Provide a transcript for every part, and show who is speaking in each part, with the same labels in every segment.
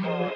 Speaker 1: Welcome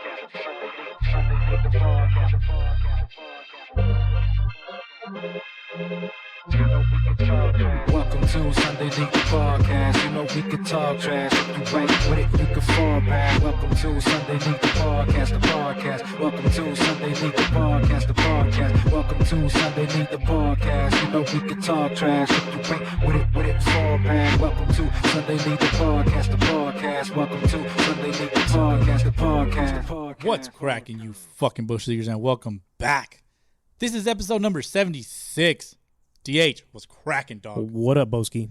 Speaker 1: to Sunday League Podcast. You know we can talk trash. If you ain't with it, you can fall back. Welcome to Sunday League Podcast, the podcast. Welcome to Sunday League Podcast, the podcast. Welcome to Sunday League Podcast. You know we can talk trash. If you ain't with it, fall back. Welcome to Sunday League Podcast, the podcast. Welcome to Sunday League Podcast, the podcast.
Speaker 2: What's cracking, you fucking Bush Leaguers, and welcome back. This is episode number 76. DH, what's cracking, dog?
Speaker 3: What up, Bowski?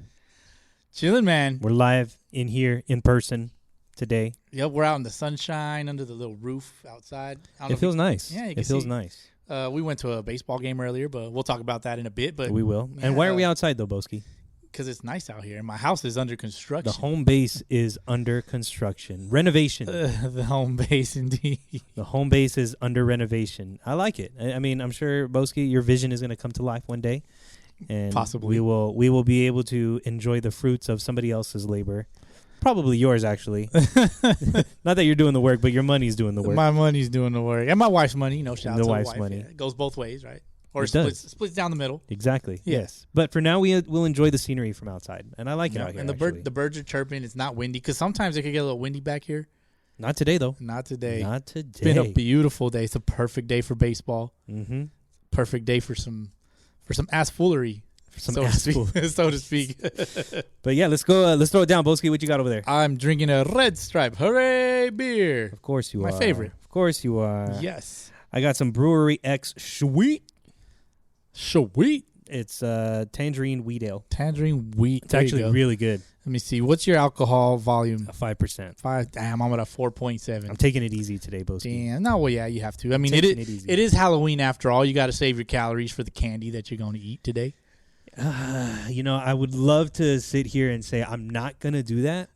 Speaker 2: Chilling, man.
Speaker 3: We're live in here in person today.
Speaker 2: Yep, we're out in the sunshine under the little roof outside.
Speaker 3: It feels nice.
Speaker 2: Yeah, you can
Speaker 3: it feels
Speaker 2: see.
Speaker 3: Nice.
Speaker 2: We went to a baseball game earlier, but we'll talk about that in a bit. But
Speaker 3: We will.
Speaker 2: yeah,
Speaker 3: And why are we outside, though, Bowski?
Speaker 2: Because it's nice out here. My house is under construction.
Speaker 3: The home base is under construction. Renovation.
Speaker 2: The home base, indeed.
Speaker 3: The home base is under renovation. I like it. I mean, I'm sure, Bowski, your vision is going to come to life one day. And
Speaker 2: possibly
Speaker 3: we will be able to enjoy the fruits of somebody else's labor. Probably yours, actually. Not that you're doing the work, but your money's doing the work.
Speaker 2: My money's doing the work. And my wife's money, shout out to the
Speaker 3: wife's
Speaker 2: wife.
Speaker 3: money.
Speaker 2: Yeah, it goes both ways, right? Or
Speaker 3: It
Speaker 2: splits down the middle.
Speaker 3: Exactly.
Speaker 2: Yeah.
Speaker 3: Yes. But for now, we'll enjoy the scenery from outside. And I like it out here,
Speaker 2: And
Speaker 3: actually.
Speaker 2: the birds are chirping. It's not windy because sometimes it could get a little windy back here.
Speaker 3: Not today, though.
Speaker 2: Not today.
Speaker 3: Not today.
Speaker 2: It's been a beautiful day. It's a perfect day for baseball.
Speaker 3: Mm-hmm.
Speaker 2: Perfect day for some ass foolery.
Speaker 3: Some
Speaker 2: so
Speaker 3: ass
Speaker 2: to
Speaker 3: fool.
Speaker 2: speak. So to speak.
Speaker 3: But yeah, let's go. Let's throw it down, Bowski. What you got over there?
Speaker 2: I'm drinking a Red Stripe Hooray beer.
Speaker 3: Of course you
Speaker 2: My
Speaker 3: are.
Speaker 2: favorite.
Speaker 3: Of course you are.
Speaker 2: Yes.
Speaker 3: I got some Brewery X Sweet.
Speaker 2: Sweet.
Speaker 3: It's tangerine wheat ale.
Speaker 2: Tangerine wheat.
Speaker 3: It's actually really good.
Speaker 2: Let me see. What's your alcohol volume?
Speaker 3: 5%.
Speaker 2: 5. Damn, I'm at a 4.7.
Speaker 3: I'm taking it easy today, Bowski.
Speaker 2: Damn. No, well, yeah, you have to. I mean,
Speaker 3: Taking it easy.
Speaker 2: it is Halloween after all. You got to save your calories for the candy that you're going to eat today.
Speaker 3: I would love to sit here and say I'm not going to do that.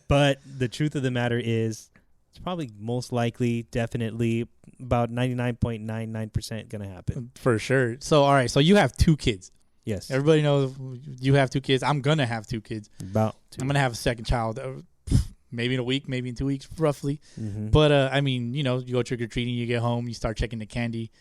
Speaker 3: But the truth of the matter is it's probably most likely, definitely, about 99.99% going to happen.
Speaker 2: For sure. So, all right. So you have 2 kids.
Speaker 3: Yes.
Speaker 2: Everybody knows you have 2 kids. I'm going to have 2 kids.
Speaker 3: About 2.
Speaker 2: I'm going to have a second child maybe in a week, maybe in 2 weeks, roughly.
Speaker 3: Mm-hmm.
Speaker 2: But, I mean, you go trick-or-treating, you get home, you start checking the candy.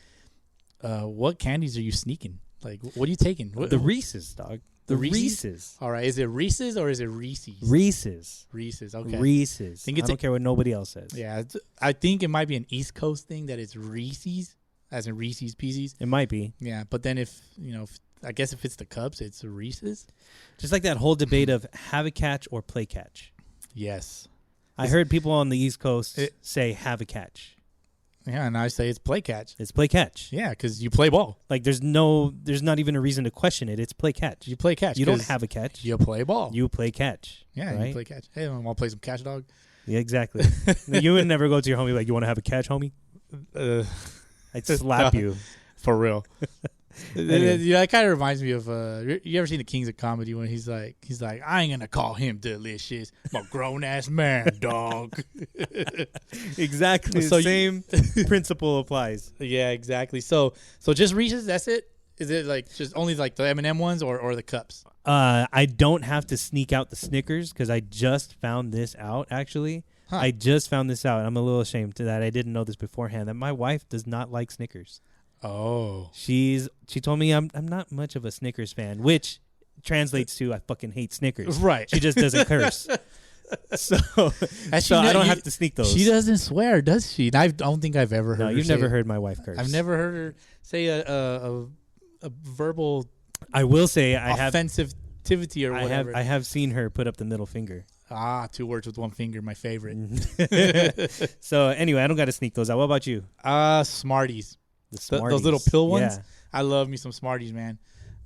Speaker 2: What candies are you sneaking? Like, what are you taking?
Speaker 3: The Reese's, dog. The Reese's.
Speaker 2: All right. Is it Reese's or is it Reese's?
Speaker 3: Reese's.
Speaker 2: Reese's. Okay.
Speaker 3: Reese's.
Speaker 2: Think
Speaker 3: I
Speaker 2: it's
Speaker 3: don't care what nobody else says.
Speaker 2: Yeah. I think it might be an East Coast thing that it's Reese's, as in Reese's Pieces.
Speaker 3: It might be.
Speaker 2: Yeah. But then I guess if it's the Cubs, it's a Reese's.
Speaker 3: Just like that whole debate of have a catch or play catch.
Speaker 2: Yes.
Speaker 3: I heard people on the East Coast say have a catch.
Speaker 2: Yeah, and I say it's play catch.
Speaker 3: It's play catch.
Speaker 2: Yeah, because you play ball.
Speaker 3: Like there's not even a reason to question it. It's play catch.
Speaker 2: You play catch.
Speaker 3: You don't have a catch.
Speaker 2: You play ball.
Speaker 3: You play catch.
Speaker 2: Yeah,
Speaker 3: right?
Speaker 2: you play catch. Hey, I want to play some catch, dog?
Speaker 3: Yeah, exactly. You would never go to your homie like, you want to have a catch, homie? I'd slap you.
Speaker 2: For real.
Speaker 3: Anyway.
Speaker 2: Yeah, it kind of reminds me of you ever seen the Kings of Comedy when he's like I ain't gonna call him delicious. I'm a grown ass man, dog.
Speaker 3: Exactly.
Speaker 2: So
Speaker 3: The same principle applies.
Speaker 2: Yeah, exactly. So just Reese's, that's it? Is it like just only like the M&M ones or the cups?
Speaker 3: I don't have to sneak out the Snickers because I just found this out, actually.
Speaker 2: Huh.
Speaker 3: I just found this out. I'm a little ashamed that I didn't know this beforehand, that my wife does not like Snickers.
Speaker 2: Oh.
Speaker 3: She told me I'm not much of a Snickers fan, which translates to I fucking hate Snickers.
Speaker 2: Right.
Speaker 3: She just doesn't curse. So I don't have to sneak those.
Speaker 2: She doesn't swear, does she? I don't think I've ever heard her
Speaker 3: you've
Speaker 2: say
Speaker 3: never
Speaker 2: it.
Speaker 3: heard my wife curse.
Speaker 2: I've never heard her say a verbal
Speaker 3: I will say I have
Speaker 2: offensivity or whatever.
Speaker 3: I have seen her put up the middle finger.
Speaker 2: 2 words with 1 finger, my favorite.
Speaker 3: So anyway, I don't got to sneak those out. What about you?
Speaker 2: Smarties.
Speaker 3: Smarties.
Speaker 2: Those little pill ones.
Speaker 3: Yeah.
Speaker 2: I love me some Smarties, man.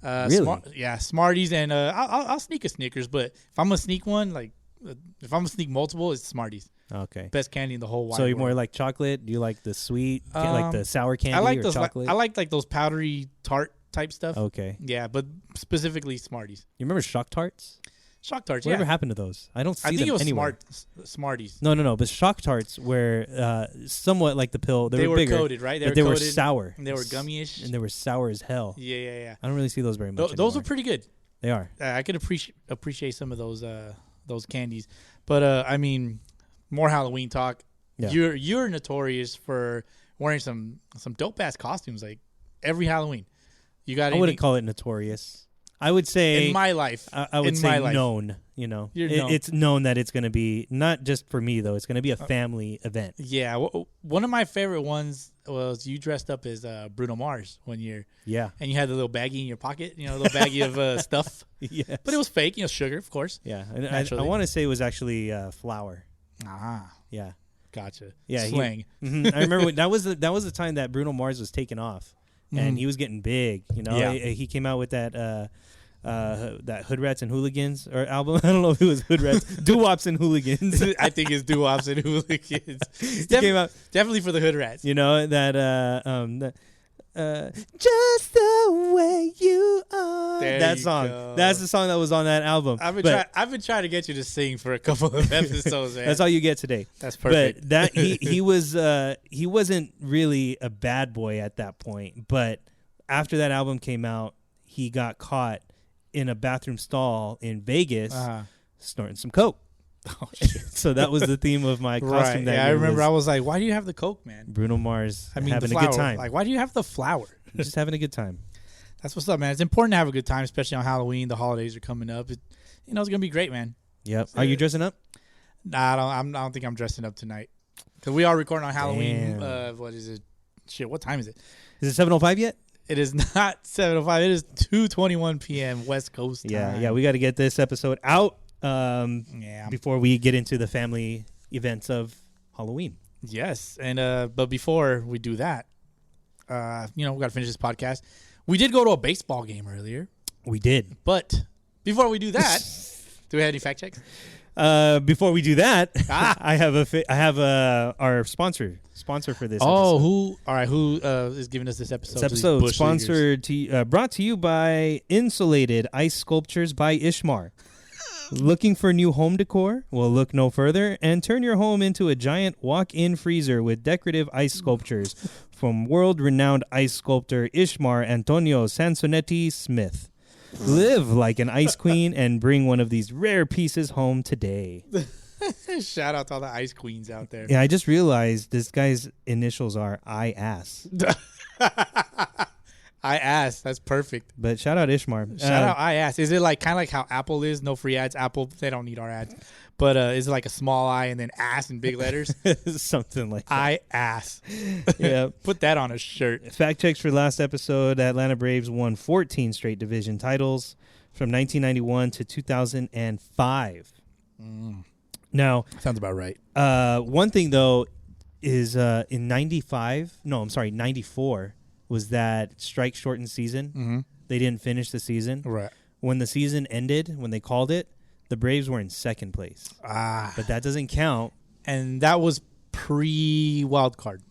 Speaker 3: Really?
Speaker 2: Smarties, and I'll sneak a Snickers, but if I'm gonna sneak one, like if I'm gonna sneak multiple, it's Smarties.
Speaker 3: Okay.
Speaker 2: Best candy in the whole wide
Speaker 3: So you're more
Speaker 2: world.
Speaker 3: like chocolate? Do you like the sweet, like the sour candy
Speaker 2: I like
Speaker 3: or
Speaker 2: those.
Speaker 3: chocolate?
Speaker 2: I like those powdery tart type stuff.
Speaker 3: Okay.
Speaker 2: Yeah, but specifically Smarties.
Speaker 3: You remember Shock Tarts?
Speaker 2: Shock Tarts.
Speaker 3: Whatever
Speaker 2: yeah.
Speaker 3: happened to those? I don't see
Speaker 2: I think
Speaker 3: them
Speaker 2: it was
Speaker 3: anywhere.
Speaker 2: Smarties.
Speaker 3: No. But Shock Tarts were somewhat like the pill. They were bigger,
Speaker 2: coated, right?
Speaker 3: They were
Speaker 2: coated,
Speaker 3: sour.
Speaker 2: And they were gummy-ish.
Speaker 3: And they were sour as hell.
Speaker 2: Yeah.
Speaker 3: I don't really see those very much
Speaker 2: Those
Speaker 3: anymore.
Speaker 2: were pretty good.
Speaker 3: They are.
Speaker 2: I could appreciate some of those candies, but I mean, more Halloween talk.
Speaker 3: Yeah.
Speaker 2: You're notorious for wearing some dope ass costumes like every Halloween. You got?
Speaker 3: I wouldn't call it notorious. I would say
Speaker 2: in my life.
Speaker 3: I would
Speaker 2: in
Speaker 3: say
Speaker 2: my life.
Speaker 3: known. You know,
Speaker 2: Known.
Speaker 3: It's known that it's going to be not just for me though. It's going to be a family event.
Speaker 2: Yeah, one of my favorite ones was you dressed up as Bruno Mars one year.
Speaker 3: Yeah,
Speaker 2: and you had the little baggie in your pocket. You know, a little baggie of stuff.
Speaker 3: yes.
Speaker 2: But it was fake. You know, sugar, of course.
Speaker 3: Yeah, and I want to say it was actually flour.
Speaker 2: Ah,
Speaker 3: Yeah,
Speaker 2: gotcha.
Speaker 3: yeah,
Speaker 2: slang.
Speaker 3: I remember that was the time that Bruno Mars was taking off, and he was getting big. You know,
Speaker 2: Yeah.
Speaker 3: he came out with that Hood Rats and Hooligans or album. I don't know if it was Hood Rats, Doo Wops and Hooligans.
Speaker 2: I think it's doo-wops and hooligans.
Speaker 3: Came out,
Speaker 2: Definitely for the hood rats.
Speaker 3: you know that just the way you are.
Speaker 2: There
Speaker 3: That
Speaker 2: you
Speaker 3: song.
Speaker 2: go.
Speaker 3: That's the song that was on that album.
Speaker 2: I've been trying to get you to sing for a couple of episodes, man.
Speaker 3: That's all you get today.
Speaker 2: That's perfect.
Speaker 3: But that he wasn't really a bad boy at that point. But after that album came out, he got caught in a bathroom stall in Vegas snorting some coke.
Speaker 2: Oh shit.
Speaker 3: So that was the theme of my costume.
Speaker 2: Right.
Speaker 3: That
Speaker 2: Yeah, I
Speaker 3: year
Speaker 2: remember.
Speaker 3: was
Speaker 2: I was like, "Why do you have the coke, man?"
Speaker 3: Bruno Mars.
Speaker 2: I mean,
Speaker 3: having
Speaker 2: the
Speaker 3: a
Speaker 2: flower.
Speaker 3: good time.
Speaker 2: Like, why do you have the flower?
Speaker 3: Just having a good time.
Speaker 2: That's what's up, man. It's important to have a good time, especially on Halloween. The holidays are coming up. It's gonna be great, man.
Speaker 3: Yep. Are you dressing up?
Speaker 2: Nah, I don't think I'm dressing up tonight because we are recording on Halloween.
Speaker 3: Damn.
Speaker 2: What is it? Shit, what time is it?
Speaker 3: Is it 7:05 yet?
Speaker 2: It is not 7:05. It is 2:21 p.m. West Coast time.
Speaker 3: Yeah. We got to get this episode out
Speaker 2: Yeah.
Speaker 3: before we get into the family events of Halloween.
Speaker 2: Yes, and but before we do that, we got to finish this podcast. We did go to a baseball game earlier,
Speaker 3: We did.
Speaker 2: but before we do that, do we have any fact checks?
Speaker 3: Before we do that, I have our sponsor for this.
Speaker 2: Oh,
Speaker 3: episode.
Speaker 2: who is giving us this episode?
Speaker 3: This episode sponsored brought to you by Insulated Ice Sculptures by Ishmar. Looking for new home decor? Well, look no further and turn your home into a giant walk-in freezer with decorative ice sculptures from world-renowned ice sculptor Ishmar Antonio Sansonetti Smith. Live like an ice queen and bring one of these rare pieces home today.
Speaker 2: Shout out to all the ice queens out there.
Speaker 3: Yeah, I just realized this guy's initials are I-ass.
Speaker 2: I asked. That's perfect.
Speaker 3: But shout out Ishmar.
Speaker 2: Shout out I asked. Is it like kind of like how Apple is? No free ads. Apple, they don't need our ads. But is it like a small I and then ass in big letters?
Speaker 3: Something like that.
Speaker 2: I ass.
Speaker 3: Yeah.
Speaker 2: Put that on a shirt.
Speaker 3: Fact checks for last episode. Atlanta Braves won 14 straight division titles from 1991 to 2005. Now,
Speaker 2: Sounds about right.
Speaker 3: one thing though is in 94 was that strike shortened season.
Speaker 2: Mm-hmm.
Speaker 3: They didn't finish the season.
Speaker 2: Right.
Speaker 3: When the season ended, when they called it, the Braves were in second place. But that doesn't count.
Speaker 2: And that was pre-wild card.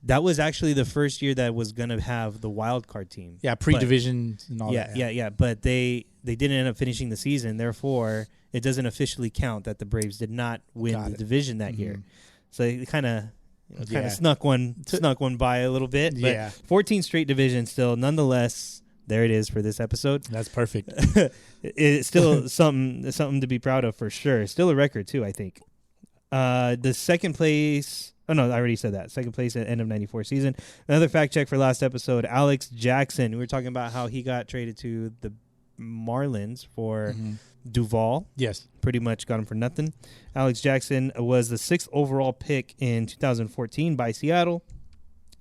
Speaker 3: That was actually the first year that was going to have the wild card team.
Speaker 2: Yeah, pre-division and all that.
Speaker 3: Yeah. But they didn't end up finishing the season. Therefore, it doesn't officially count that the Braves did not win the division that year. So it kind of snuck one by a little bit. But
Speaker 2: Yeah.
Speaker 3: 14 straight divisions still. Nonetheless, there it is for this episode.
Speaker 2: That's perfect.
Speaker 3: It's still something to be proud of for sure. Still a record too, I think. The second place. Oh no, I already said that. Second place at the end of 94 season. Another fact check for last episode. Alex Jackson. We were talking about how he got traded to the Marlins for Duvall.
Speaker 2: Yes.
Speaker 3: Pretty much got him for nothing. Alex Jackson was the 6th overall pick in 2014 by Seattle.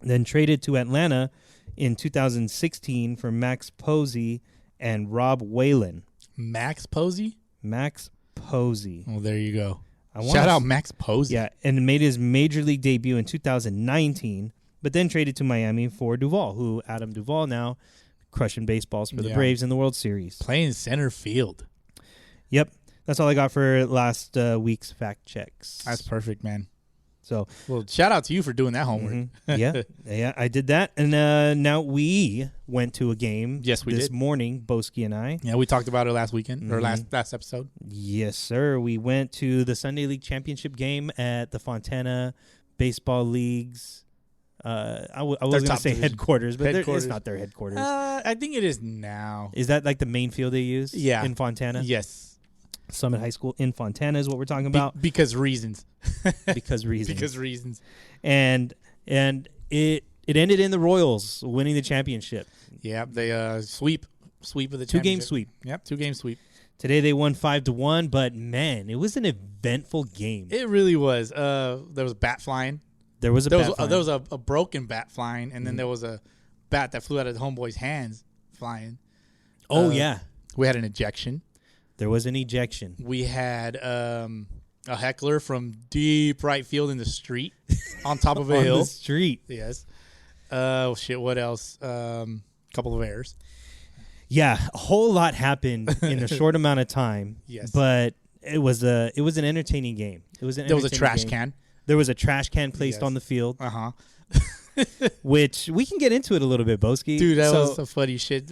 Speaker 3: Then traded to Atlanta in 2016 for Max Posey and Rob Whalen.
Speaker 2: Max Posey?
Speaker 3: Max Posey.
Speaker 2: Well, there you go.
Speaker 3: I
Speaker 2: Shout out Max Posey.
Speaker 3: Yeah, and made his major league debut in 2019, but then traded to Miami for Duvall, who Adam Duvall now crushing baseballs for the Braves in the World Series.
Speaker 2: Playing center field.
Speaker 3: Yep. That's all I got for last week's fact checks.
Speaker 2: That's perfect, man.
Speaker 3: So,
Speaker 2: well, shout out to you for doing that homework.
Speaker 3: Yeah, I did that. And now we went to a game
Speaker 2: Yes, we
Speaker 3: this
Speaker 2: did.
Speaker 3: morning, Bowski and I.
Speaker 2: Yeah, we talked about it last weekend or last episode.
Speaker 3: Yes, sir. We went to the Sunday League Championship game at the Fontana Baseball League's. I was going to say headquarters, but it's not their headquarters.
Speaker 2: I think it is now.
Speaker 3: Is that like the main field they use?
Speaker 2: Yeah.
Speaker 3: In Fontana?
Speaker 2: Yes.
Speaker 3: Summit High School in Fontana is what we're talking about.
Speaker 2: Because reasons.
Speaker 3: Because reasons.
Speaker 2: Because reasons.
Speaker 3: And it ended in the Royals winning the championship.
Speaker 2: Yeah, they sweep of the
Speaker 3: 2-game sweep.
Speaker 2: Yep, 2-game sweep.
Speaker 3: Today they won 5-1, but man, it was an eventful game.
Speaker 2: It really was. There was a bat flying.
Speaker 3: There was
Speaker 2: a broken bat flying, and then there was a bat that flew out of the homeboy's hands flying.
Speaker 3: Oh yeah,
Speaker 2: we had an ejection.
Speaker 3: There was an ejection.
Speaker 2: We had a heckler from deep right field in the street on top of a
Speaker 3: on
Speaker 2: hill.
Speaker 3: the street.
Speaker 2: Yes. Shit. What else? Couple of errors.
Speaker 3: Yeah, a whole lot happened in a short amount of time.
Speaker 2: Yes.
Speaker 3: But it was an entertaining game. There was a
Speaker 2: trash can.
Speaker 3: There was a trash can placed on the field.
Speaker 2: Uh-huh.
Speaker 3: Which we can get into it a little bit, Bowski.
Speaker 2: Dude, that was some funny shit.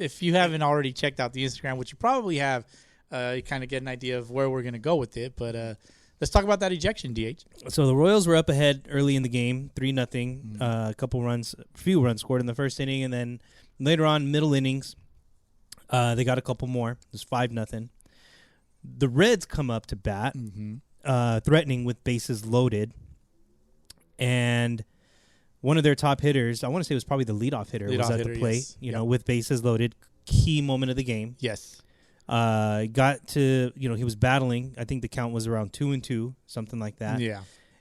Speaker 2: If you haven't already checked out the Instagram, which you probably have, you kind of get an idea of where we're going to go with it. But let's talk about that ejection, DH.
Speaker 3: So the Royals were up ahead early in the game, 3-0. A few runs scored in the first inning, and then later on, middle innings, they got a couple more. It was 5-0. The Reds come up to bat, threatening with bases loaded, and one of their top hitters, I want to say it was probably the leadoff hitter, was at the plate,
Speaker 2: yes.
Speaker 3: With bases loaded, key moment of the game.
Speaker 2: Yes.
Speaker 3: Got to, he was battling. I think the count was around 2-2, something like that.
Speaker 2: Yeah.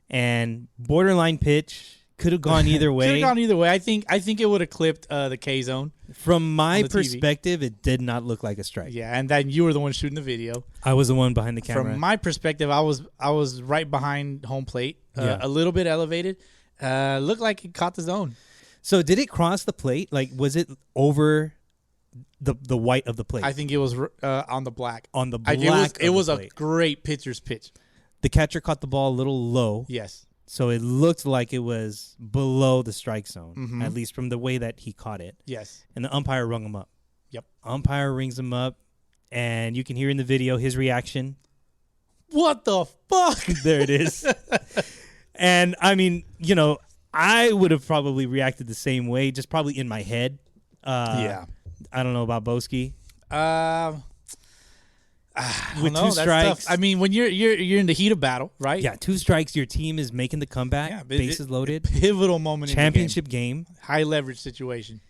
Speaker 3: And borderline pitch, could have gone either way.
Speaker 2: Could have gone either way. I think it would have clipped the K zone.
Speaker 3: From my perspective, it did not look like a strike.
Speaker 2: Yeah, and then you were the one shooting the video.
Speaker 3: I was the one behind the camera.
Speaker 2: From my perspective, I was right behind home plate, a little bit elevated. Looked like it caught the zone.
Speaker 3: So did it cross the plate? Like, was it over the white of the plate?
Speaker 2: I think it was on the black.
Speaker 3: On the black.
Speaker 2: It was a great pitcher's pitch.
Speaker 3: The catcher caught the ball a little low.
Speaker 2: Yes.
Speaker 3: So it looked like it was below the strike zone, at least from the way that he caught it.
Speaker 2: Yes.
Speaker 3: And the umpire rung him up.
Speaker 2: Yep.
Speaker 3: Umpire rings him up, and you can hear in the video his reaction.
Speaker 2: What the fuck?
Speaker 3: There it is. And, I mean, I would have probably reacted the same way, just probably in my head.
Speaker 2: Yeah.
Speaker 3: I don't know about Bowski.
Speaker 2: With 2 strikes. I mean, when you're in the heat of battle, right?
Speaker 3: Yeah, 2 strikes, your team is making the comeback. Yeah, bases loaded.
Speaker 2: Pivotal moment
Speaker 3: championship
Speaker 2: in the game. High leverage situation.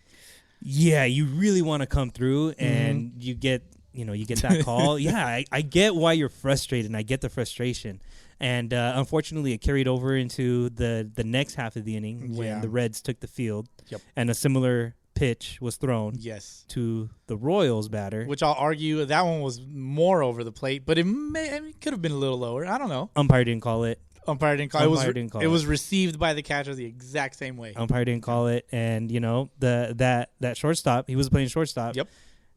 Speaker 3: Yeah, you really want to come through, and you get that call. Yeah, I get why you're frustrated, and I get the frustration. And unfortunately, it carried over into the next half of the inning when the Reds took the field.
Speaker 2: Yep.
Speaker 3: And a similar pitch was thrown to the Royals batter.
Speaker 2: Which I'll argue that one was more over the plate, but it could have been a little lower. I don't know.
Speaker 3: Umpire didn't call it.
Speaker 2: It was received by the catcher the exact same way.
Speaker 3: Umpire didn't call it. And, that shortstop, he was playing shortstop.
Speaker 2: Yep.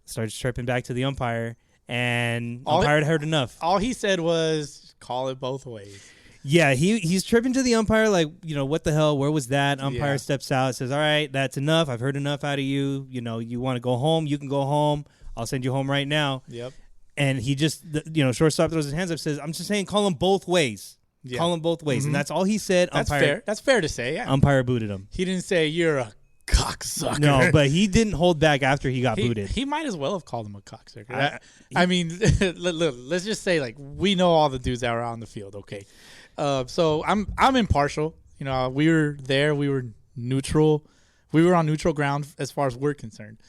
Speaker 3: Started chirping back to the umpire, and umpire had heard enough.
Speaker 2: All he said was, call it both ways.
Speaker 3: Yeah, he's tripping to the umpire like, what the hell? Where was that? Umpire steps out, says, all right, that's enough. I've heard enough out of you. You want to go home? You can go home. I'll send you home right now.
Speaker 2: Yep.
Speaker 3: And he just, shortstop throws his hands up, says, I'm just saying, call him both ways. Yeah. Call him both ways. And that's all he said.
Speaker 2: That's fair. That's fair to say, yeah.
Speaker 3: Umpire booted him.
Speaker 2: He didn't say, you're a cocksucker.
Speaker 3: No, but he didn't hold back after he got booted.
Speaker 2: He might as well have called him a cocksucker. I mean, let's just say, like, we know all the dudes that were on the field, okay? So I'm impartial. We were there. We were neutral. We were on neutral ground as far as we're concerned.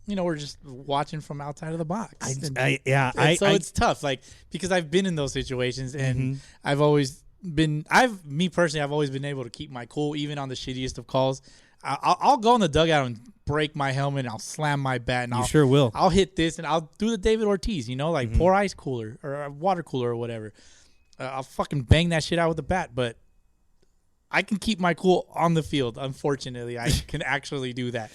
Speaker 2: We're just watching from outside of the box. It's tough, like, because I've been in those situations, and I've always been able to keep my cool even on the shittiest of calls. I'll go in the dugout and break my helmet, and I'll slam my bat, and
Speaker 3: sure will.
Speaker 2: I'll hit this, and I'll do the David Ortiz, pour ice cooler or a water cooler or whatever. I'll fucking bang that shit out with the bat, but I can keep my cool on the field. Unfortunately, I can actually do that.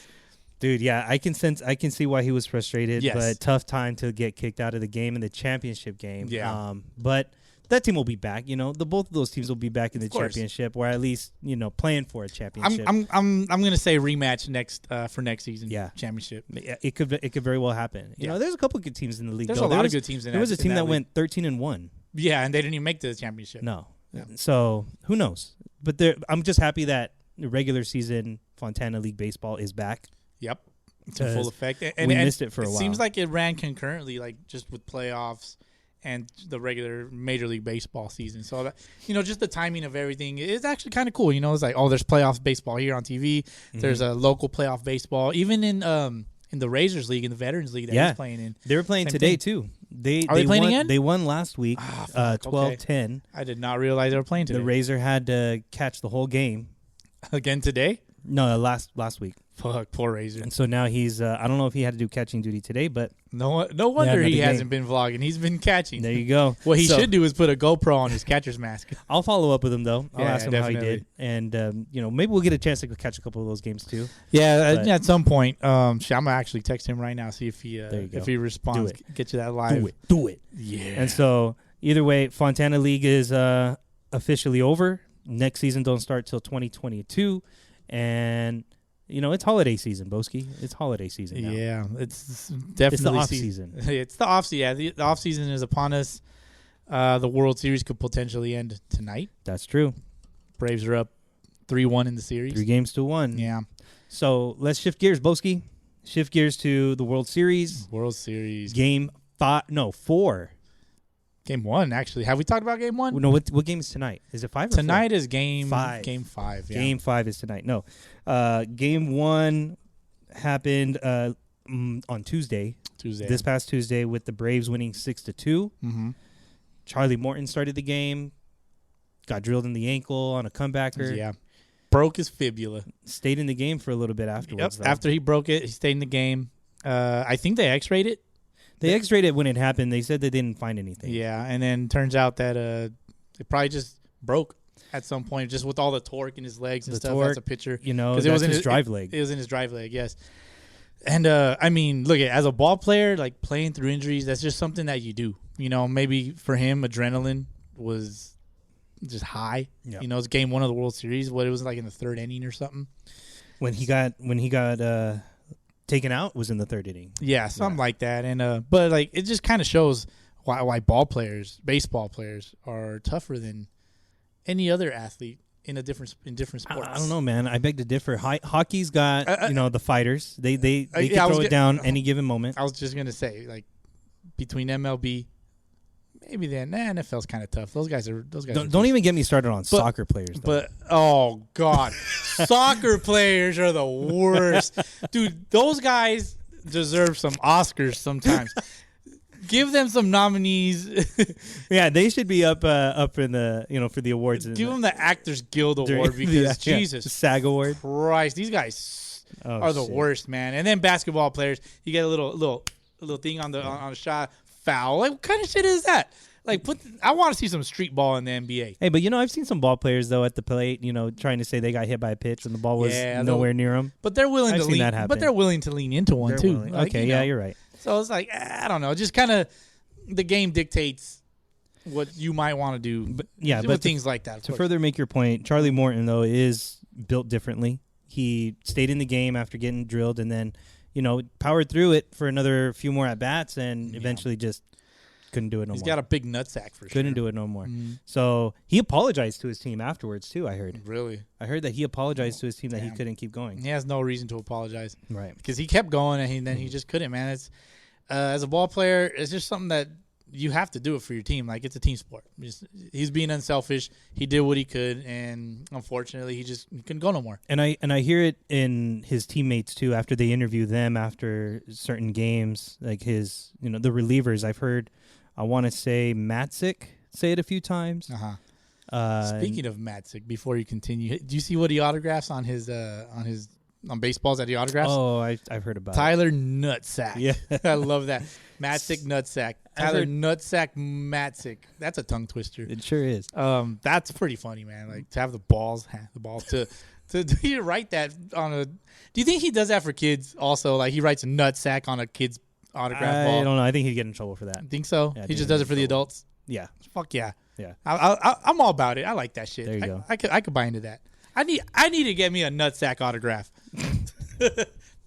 Speaker 3: Dude, yeah, I can see why he was frustrated,
Speaker 2: yes.
Speaker 3: But tough time to get kicked out of the game in the championship game.
Speaker 2: Yeah.
Speaker 3: But that team will be back. Both of those teams will be back in the championship, or at least playing for a championship.
Speaker 2: I'm gonna say rematch for next season.
Speaker 3: Yeah,
Speaker 2: championship.
Speaker 3: Yeah, it could very well happen. There's a couple good teams in the league.
Speaker 2: There's a lot of good teams in.
Speaker 3: There was a team that
Speaker 2: league.
Speaker 3: went 13-1.
Speaker 2: Yeah, and they didn't even make the championship.
Speaker 3: No.
Speaker 2: Yeah.
Speaker 3: So who knows? But I'm just happy that the regular season Fontana League baseball is back.
Speaker 2: Yep. to full effect. And
Speaker 3: we missed it for a while.
Speaker 2: It seems like it ran concurrently, like just with playoffs and the regular Major League Baseball season. So, that, just the timing of everything is actually kind of cool. It's like, there's playoff baseball here on TV. Mm-hmm. There's a local playoff baseball. Even in the Razors League, in the Veterans League that he's playing in.
Speaker 3: They were playing today, too. They
Speaker 2: playing
Speaker 3: won,
Speaker 2: again?
Speaker 3: They won last week, 12-10.
Speaker 2: I did not realize they were playing today.
Speaker 3: The Razor had to catch the whole game.
Speaker 2: Again today?
Speaker 3: No, last week.
Speaker 2: Fuck, poor Razor.
Speaker 3: And so now he's, I don't know if he had to do catching duty today, but.
Speaker 2: No wonder he hasn't been vlogging. He's been catching.
Speaker 3: There you go.
Speaker 2: What he should do is put a GoPro on his catcher's mask.
Speaker 3: I'll follow up with him, though. I'll ask him
Speaker 2: definitely.
Speaker 3: how he did. And, maybe we'll get a chance to catch a couple of those games, too.
Speaker 2: Yeah, at some point. I'm going to actually text him right now, see if he responds.
Speaker 3: Get
Speaker 2: you that live.
Speaker 3: Do it.
Speaker 2: Yeah.
Speaker 3: And so, either way, Fontana League is officially over. Next season don't start till 2022. And, it's holiday season, Bowski. It's holiday season now.
Speaker 2: Yeah, it's definitely
Speaker 3: it's the off season.
Speaker 2: It's the off season. Yeah, the off season is upon us. The World Series could potentially end tonight.
Speaker 3: That's true.
Speaker 2: Braves are up 3-1 in the series.
Speaker 3: 3-1.
Speaker 2: Yeah.
Speaker 3: So let's shift gears, Bowski. Shift gears to the World Series.
Speaker 2: World Series.
Speaker 3: Game 4.
Speaker 2: Game 1, actually. Have we talked about Game 1?
Speaker 3: No, what game is tonight? Is it 5 or
Speaker 2: Tonight
Speaker 3: 4?
Speaker 2: is Game
Speaker 3: 5.
Speaker 2: Game 5, yeah.
Speaker 3: Game 5 is tonight. No. Game 1 happened on Tuesday. This past Tuesday with the Braves winning 6-2.
Speaker 2: Mm-hmm.
Speaker 3: Charlie Morton started the game. Got drilled in the ankle on a comebacker.
Speaker 2: Yeah. Broke his fibula.
Speaker 3: Stayed in the game for a little bit afterwards.
Speaker 2: Yep. After he broke it, he stayed in the game. I think they x-rayed it.
Speaker 3: They x-rayed it when it happened. They said they didn't find anything.
Speaker 2: Yeah, and then turns out that it probably just broke at some point, just with all the torque in his legs and stuff. That's a pitcher.
Speaker 3: Because it was in his drive leg.
Speaker 2: It was in his drive leg, yes. And, look, as a ball player, like playing through injuries, that's just something that you do. Maybe for him, adrenaline was just high.
Speaker 3: Yeah.
Speaker 2: It's Game 1 of the World Series. What it was like in the third inning or something.
Speaker 3: When he got taken out was in the third inning.
Speaker 2: Yeah, something like that. And but like it just kind of shows why baseball players are tougher than any other athlete in different sports.
Speaker 3: I don't know, man. I beg to differ. Hockey's got the fighters. They can throw it down any given moment.
Speaker 2: I was just gonna say, like, between MLB, maybe then NFL's kind of tough. Those guys.
Speaker 3: Don't even get me started on soccer players. Though.
Speaker 2: But oh god, soccer players are the worst, dude. Those guys deserve some Oscars sometimes. Give them some nominees.
Speaker 3: Yeah, they should be up in the for the awards.
Speaker 2: Give them the Actors Guild Award because Jesus,
Speaker 3: SAG Award.
Speaker 2: Christ, these guys are the worst, man. And then basketball players, you get a little thing on the shot. Foul. Like, what kind of shit is that? Like, I want to see some street ball in the NBA.
Speaker 3: Hey, but I've seen some ball players though at the plate, trying to say they got hit by a pitch when the ball was nowhere near them.
Speaker 2: But they're willing
Speaker 3: I've
Speaker 2: to
Speaker 3: seen
Speaker 2: lean.
Speaker 3: that happen.
Speaker 2: But they're willing to lean into one too. Like,
Speaker 3: okay, you're right.
Speaker 2: So it's like I don't know. Just kind of the game dictates what you might want to do. But things like that.
Speaker 3: To further make your point, Charlie Morton though is built differently. He stayed in the game after getting drilled, and then powered through it for another few more at bats, and eventually just couldn't do it no more.
Speaker 2: He's got a big nutsack for sure.
Speaker 3: Couldn't do it no more. Mm-hmm. So he apologized to his team afterwards too. I heard.
Speaker 2: Really?
Speaker 3: I heard that he apologized to his team that he couldn't keep going.
Speaker 2: He has no reason to apologize,
Speaker 3: right?
Speaker 2: Because he kept going, and then he just couldn't. Man, it's as a ball player, it's just something that you have to do it for your team. Like, it's a team sport. He's being unselfish. He did what he could, and unfortunately, he couldn't go no more.
Speaker 3: And I hear it in his teammates too. After they interview them after certain games, like his the relievers. I've heard. I want to say Matzik say it a few times.
Speaker 2: Speaking of Matzik, before you continue, do you see what he autographs on baseballs that he autographs?
Speaker 3: Oh, I've heard about
Speaker 2: Tyler Nutsack.
Speaker 3: Yeah.
Speaker 2: I love that. Matzik Nutsack. Tyler Nutsack Matzik. That's a tongue twister.
Speaker 3: It sure is.
Speaker 2: That's pretty funny, man. Like, to have the balls to do you write that on a. Do you think he does that for kids also? Like, he writes Nutsack on a kid's autograph ball?
Speaker 3: I don't know. I think he'd get in trouble for that.
Speaker 2: Think so?
Speaker 3: Yeah,
Speaker 2: he just does it for the adults?
Speaker 3: Yeah.
Speaker 2: Fuck yeah.
Speaker 3: Yeah.
Speaker 2: I'm all about it. I like that shit.
Speaker 3: There you go.
Speaker 2: I could buy into that. I need to get me a nutsack autograph.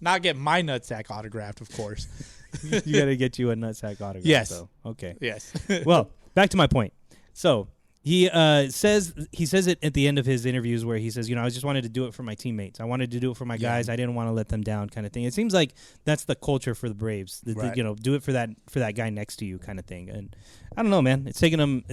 Speaker 2: Not get my nutsack autographed, of course.
Speaker 3: You got to get you a nutsack autograph.
Speaker 2: Yes.
Speaker 3: So. Okay.
Speaker 2: Yes.
Speaker 3: Well, back to my point. So He says it at the end of his interviews where he says, I just wanted to do it for my teammates. I wanted to do it for my guys. I didn't want to let them down, kind of thing. It seems like that's the culture for the Braves.
Speaker 2: Right.
Speaker 3: Do it for that guy next to you, kind of thing. And I don't know, man. It's taken them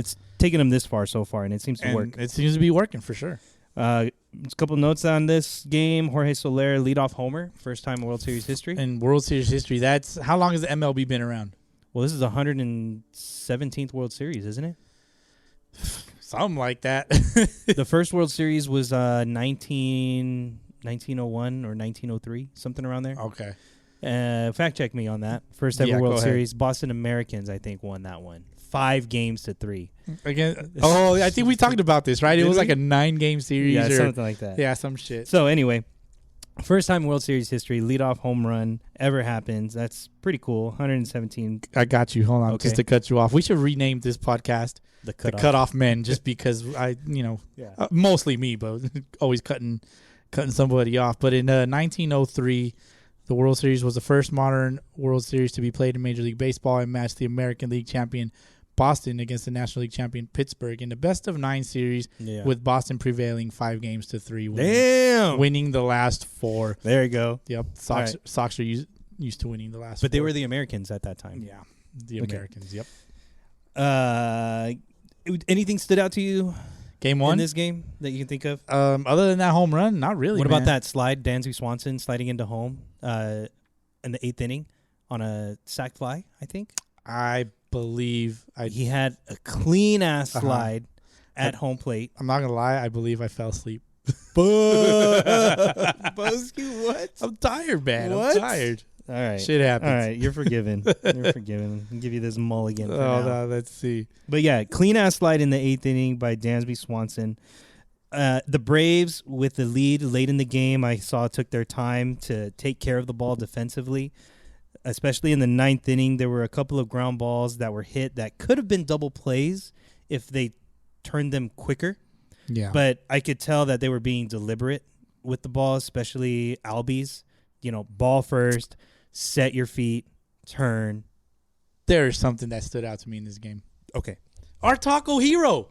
Speaker 3: this far so far, and it seems to work.
Speaker 2: It seems to be working for sure.
Speaker 3: A couple notes on this game. Jorge Soler leadoff homer, first time in World Series history.
Speaker 2: In World Series history, that's how long has the MLB been around?
Speaker 3: Well, this is the 117th World Series, isn't it?
Speaker 2: Something like that.
Speaker 3: The first World Series was 1901 or 1903, something around there.
Speaker 2: Okay.
Speaker 3: Fact check me on that. First ever
Speaker 2: Yeah,
Speaker 3: World
Speaker 2: go ahead.
Speaker 3: Series. Boston Americans, I think, won that one. 5-3.
Speaker 2: Again. Oh, I think we talked about this, right? It was like a 9-game series.
Speaker 3: Yeah,
Speaker 2: or,
Speaker 3: something like that.
Speaker 2: Yeah, some shit.
Speaker 3: So anyway, first time in World Series history, leadoff home run ever happens. That's pretty cool. 117.
Speaker 2: I got you. Hold on,
Speaker 3: Okay.
Speaker 2: just to cut you off. We should rename this podcast
Speaker 3: The
Speaker 2: the Cutoff Men, just because mostly me, but always cutting somebody off. But in 1903, the World Series was the first modern World Series to be played in Major League Baseball and matched the American League champion Boston against the National League champion Pittsburgh in the best-of-9 series, with Boston prevailing 5-3, winning the last 4.
Speaker 3: There you go.
Speaker 2: Yep, Sox are used to winning the last 4.
Speaker 3: But they were the Americans at that time.
Speaker 2: Yeah, the Americans, yep.
Speaker 3: Anything stood out to you
Speaker 2: Game 1?
Speaker 3: in this game that you can think of?
Speaker 2: Other than that home run, not really.
Speaker 3: What
Speaker 2: man.
Speaker 3: about that slide, Dansby Swanson sliding into home in the 8th inning on a sac fly, I think?
Speaker 2: I believe
Speaker 3: He had a clean-ass slide at home plate.
Speaker 2: I'm not going to lie. I believe I fell asleep.
Speaker 3: Bowski, what?
Speaker 2: I'm tired, man.
Speaker 3: What?
Speaker 2: I'm tired.
Speaker 3: All right.
Speaker 2: Shit happens.
Speaker 3: All right, you're forgiven. You're forgiven. I'll give you this mulligan for
Speaker 2: Oh,
Speaker 3: now.
Speaker 2: no, let's see.
Speaker 3: But yeah, clean-ass slide in the 8th inning by Dansby Swanson. The Braves, with the lead late in the game, I saw took their time to take care of the ball defensively. Especially in the 9th inning, there were a couple of ground balls that were hit that could have been double plays if they turned them quicker.
Speaker 2: Yeah.
Speaker 3: But I could tell that they were being deliberate with the ball, especially Albies. Ball first, set your feet, turn.
Speaker 2: There's something that stood out to me in this game.
Speaker 3: Okay.
Speaker 2: Our taco hero.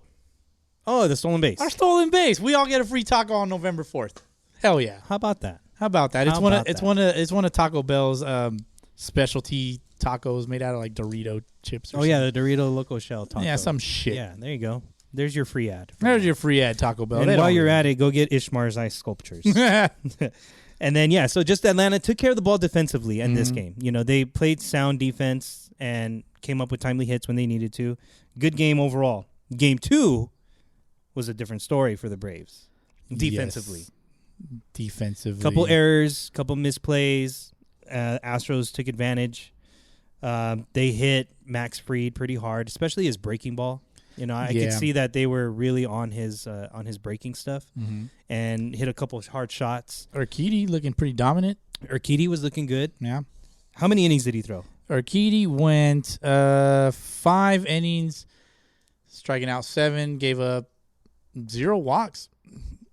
Speaker 3: Oh, the stolen base.
Speaker 2: Our stolen base. We all get a free taco on November 4th. Hell yeah.
Speaker 3: How about that?
Speaker 2: How about that?
Speaker 3: How about that?
Speaker 2: It's one of Taco Bell's specialty tacos made out of like Dorito chips. Or
Speaker 3: The Dorito Loco Shell taco.
Speaker 2: yeah, some shit.
Speaker 3: Yeah, there you go. There's your free ad.
Speaker 2: There's your free ad, Taco Bell.
Speaker 3: And
Speaker 2: They
Speaker 3: while
Speaker 2: don't
Speaker 3: you're
Speaker 2: really-
Speaker 3: at it, go get Ishmar's ice sculptures. And then, so just Atlanta took care of the ball defensively in this game. They played sound defense and came up with timely hits when they needed to. Good game overall. Game 2 was a different story for the Braves defensively.
Speaker 2: Yes. Defensively.
Speaker 3: Couple errors, couple misplays. Astros took advantage. They hit Max Fried pretty hard, especially his breaking ball. I could see that they were really on his breaking stuff and hit a couple of hard shots.
Speaker 2: Urquidy looking pretty dominant.
Speaker 3: Urquidy was looking good.
Speaker 2: Yeah.
Speaker 3: How many innings did he throw?
Speaker 2: Urquidy went 5 innings, striking out 7, gave up 0 walks.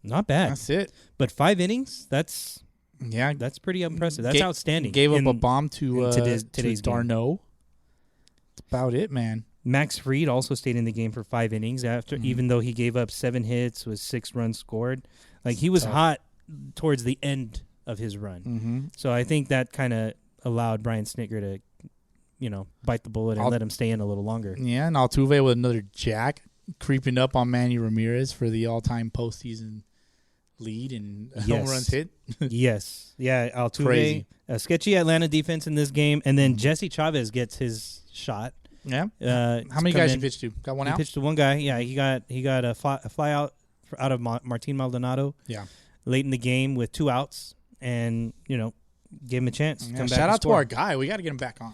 Speaker 3: Not bad.
Speaker 2: That's it.
Speaker 3: But 5 innings, that's
Speaker 2: Yeah.
Speaker 3: pretty impressive. That's outstanding.
Speaker 2: Gave up a bomb to
Speaker 3: today's game.
Speaker 2: Darno. That's about it, man.
Speaker 3: Max Fried also stayed in the game for 5 innings after, even though he gave up 7 hits with 6 runs scored. Like, he was hot towards the end of his run. So I think that kind of allowed Brian Snitker to, bite the bullet and let him stay in a little longer.
Speaker 2: Yeah, and Altuve with another jack creeping up on Manny Ramirez for the all-time postseason lead and home runs hit.
Speaker 3: Yes. Yeah, Altuve.
Speaker 2: Crazy.
Speaker 3: A sketchy Atlanta defense in this game. And then Jesse Chavez gets his shot.
Speaker 2: Yeah.
Speaker 3: How
Speaker 2: How many guys you pitched to? Got one
Speaker 3: He
Speaker 2: out?
Speaker 3: pitched to one guy. Yeah, he got a fly out of Martin Maldonado.
Speaker 2: Yeah.
Speaker 3: Late in the game with 2 outs, and gave him a chance. To come back
Speaker 2: Shout
Speaker 3: and
Speaker 2: out to
Speaker 3: score.
Speaker 2: our guy. We got to get him back on.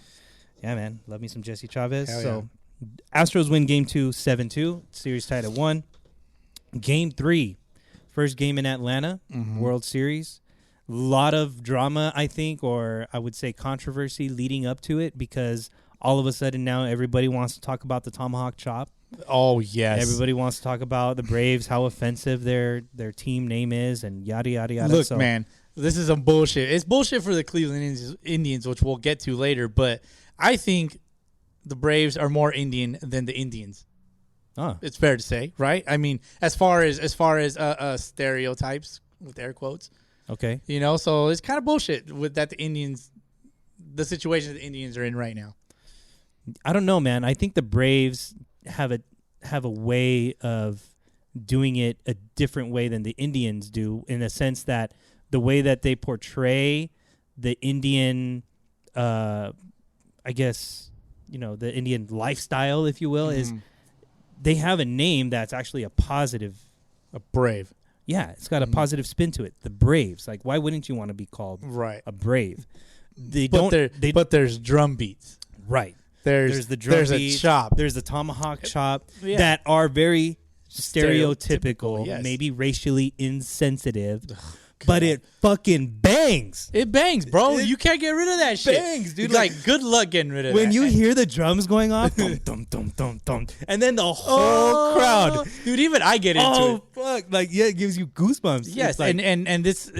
Speaker 3: Yeah, man, love me some Jesse Chavez.
Speaker 2: Hell
Speaker 3: So, Astros win Game 2, 7-2. Series tied at 1. Game 3, first game in Atlanta, World Series. A lot of drama, I think, or I would say controversy leading up to it, because all of a sudden now everybody wants to talk about the tomahawk chop.
Speaker 2: Oh, yes.
Speaker 3: Everybody wants to talk about the Braves, how offensive their team name is, and yada, yada, yada.
Speaker 2: Look, man, this is some bullshit. It's bullshit for the Cleveland Indians, which we'll get to later, but I think the Braves are more Indian than the Indians.
Speaker 3: Oh.
Speaker 2: It's fair to say, right? I mean, as far as stereotypes with air quotes,
Speaker 3: Okay.
Speaker 2: so it's kind of bullshit with that the situation the Indians are in right now.
Speaker 3: I don't know, man. I think the Braves have a way of doing it a different way than the Indians do, in a sense that the way that they portray the Indian, I guess, the Indian lifestyle, if you will, is they have a name that's actually a positive.
Speaker 2: A Brave.
Speaker 3: Yeah, it's got a positive spin to it. The Braves. Like, why wouldn't you want to be called a Brave?
Speaker 2: But there's drum beats.
Speaker 3: Right.
Speaker 2: There's
Speaker 3: the drum
Speaker 2: a
Speaker 3: beat,
Speaker 2: chop.
Speaker 3: There's the tomahawk chop that are very stereotypical,
Speaker 2: yes.
Speaker 3: maybe racially insensitive, but it fucking bangs.
Speaker 2: It bangs, bro. You can't get rid of that shit.
Speaker 3: Bangs, dude.
Speaker 2: Like, good luck getting rid of
Speaker 3: when
Speaker 2: that.
Speaker 3: you hear the drums going off, dum, dum, dum, dum, dum, and then the whole crowd.
Speaker 2: Dude, even I get into it.
Speaker 3: Oh, fuck. Like, yeah, it gives you goosebumps.
Speaker 2: Yes,
Speaker 3: It's like,
Speaker 2: and this,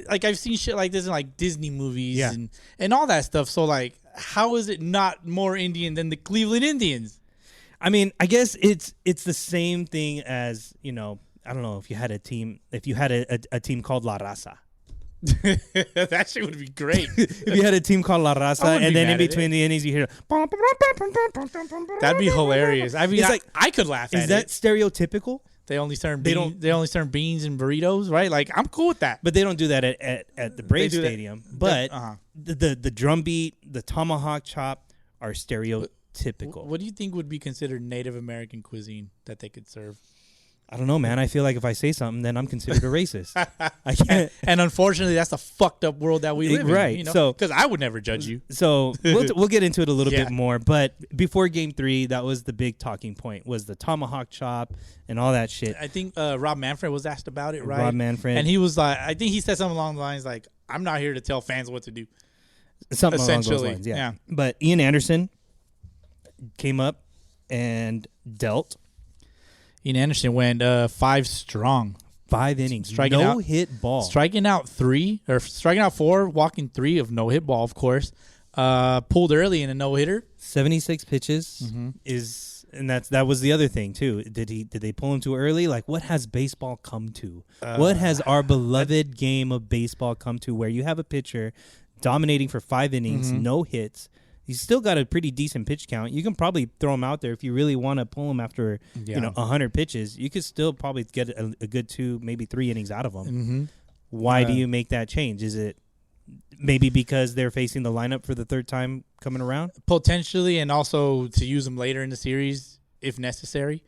Speaker 2: like, I've seen shit like this in, like, Disney movies
Speaker 3: Yeah.
Speaker 2: and all that stuff. So, like, how is it not more Indian than the Cleveland Indians?
Speaker 3: I mean, I guess it's the same thing as, I don't know, if you had a team called La Raza.
Speaker 2: That shit would be great.
Speaker 3: If you had a team called La Raza,
Speaker 2: wouldn't
Speaker 3: and
Speaker 2: be
Speaker 3: then in
Speaker 2: mad at
Speaker 3: between the innings you hear,
Speaker 2: That'd be hilarious. I mean,
Speaker 3: It's like,
Speaker 2: I could laugh at
Speaker 3: is that
Speaker 2: it.
Speaker 3: stereotypical?
Speaker 2: They only serve
Speaker 3: they
Speaker 2: beans. They only serve beans and burritos, right? Like, I'm cool with that.
Speaker 3: But they don't do that at the Braves
Speaker 2: do that.
Speaker 3: Stadium. But
Speaker 2: Uh-huh.
Speaker 3: the drum beat, the tomahawk chop are stereotypical.
Speaker 2: What do you think would be considered Native American cuisine that they could serve?
Speaker 3: I don't know, man. I feel like if I say something, then I'm considered a racist. I can't.
Speaker 2: And unfortunately, that's the fucked up world that we live
Speaker 3: Right,
Speaker 2: in.
Speaker 3: so-
Speaker 2: because I would never judge you.
Speaker 3: So we'll get into it a little
Speaker 2: Yeah.
Speaker 3: bit more. But before Game 3, that was the big talking point, was the tomahawk chop and all that shit.
Speaker 2: I think Rob Manfred was asked about it, right?
Speaker 3: Rob Manfred.
Speaker 2: And he was like, I think he said something along the lines like, "I'm not here to tell fans what to do."
Speaker 3: Something along those
Speaker 2: Essentially,
Speaker 3: lines, yeah.
Speaker 2: yeah.
Speaker 3: But Ian Anderson came up and dealt
Speaker 2: Ian Anderson went 5 strong,
Speaker 3: 5 innings,
Speaker 2: Striking
Speaker 3: no
Speaker 2: out-
Speaker 3: hit ball.
Speaker 2: striking out 4, walking 3 of no hit ball, of course. Pulled early in a no hitter.
Speaker 3: 76 pitches and that was the other thing too. Did they pull him too early? Like, what has baseball come to? What has our beloved game of baseball come to, where you have a pitcher dominating for 5 innings, no hits? He's still got a pretty decent pitch count. You can probably throw him out there if you really want to pull him after 100 pitches. You could still probably get a good 2, maybe 3 innings out of him. Why do you make that change? Is it maybe because they're facing the lineup for the 3rd time coming around?
Speaker 2: Potentially, and also to use them later in the series if necessary.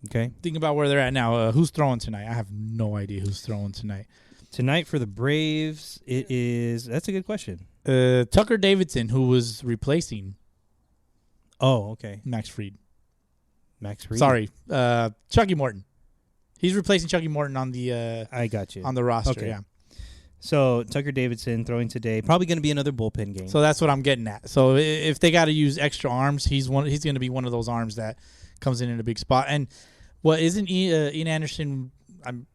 Speaker 3: Okay.
Speaker 2: Think about where they're at now. Who's throwing tonight? I have no idea who's throwing tonight.
Speaker 3: Tonight for the Braves, that's a good question.
Speaker 2: Tucker Davidson, who was replacing
Speaker 3: Oh, okay.
Speaker 2: Max Fried.
Speaker 3: Max Fried.
Speaker 2: Sorry, Chucky Morton. He's replacing Chucky Morton on the
Speaker 3: I got you.
Speaker 2: on the roster.
Speaker 3: Okay.
Speaker 2: Yeah.
Speaker 3: So Tucker Davidson throwing today, probably going to be another bullpen game.
Speaker 2: So that's what I'm getting at. So if they got to use extra arms, he's going to be one of those arms that comes in a big spot. And what isn't Ian Anderson? I'm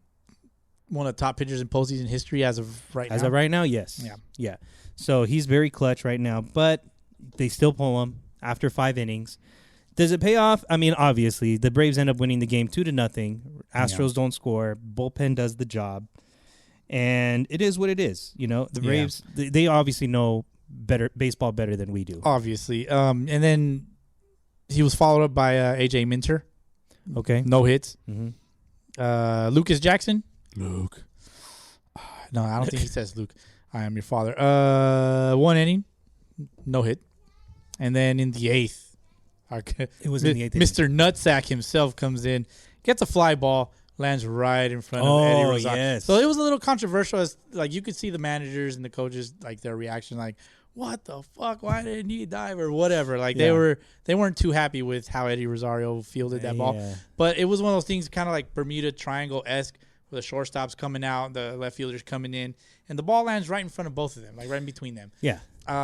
Speaker 2: one of the top pitchers in postseason history as of right now.
Speaker 3: As of right now, yes. Yeah. So he's very clutch right now, but they still pull him after 5 innings. Does it pay off? I mean, obviously, the Braves end up winning the game 2-0. Astros don't score. Bullpen does the job. And it is what it is. The Braves, they obviously know baseball better than we do.
Speaker 2: Obviously. And then he was followed up by A.J. Minter.
Speaker 3: Okay.
Speaker 2: No hits.
Speaker 3: Mm-hmm.
Speaker 2: Lucas Jackson. Luke. No, I don't think he says Luke. I am your father. 1 inning. No hit. And then in the 8th,
Speaker 3: It was in the 8th inning.
Speaker 2: Mr. Nutsack himself comes in, gets a fly ball, lands right in front of Eddie Rosario.
Speaker 3: Yes.
Speaker 2: So it was a little controversial. As like you could see the managers and the coaches, like their reaction, like, "What the fuck? Why didn't he dive or whatever?" Like they weren't too happy with how Eddie Rosario fielded that ball.
Speaker 3: Yeah.
Speaker 2: But it was one of those things, kind of like Bermuda Triangle-esque, where the shortstop's coming out, the left fielders coming in, and the ball lands right in front of both of them, like right in between them.
Speaker 3: Yeah.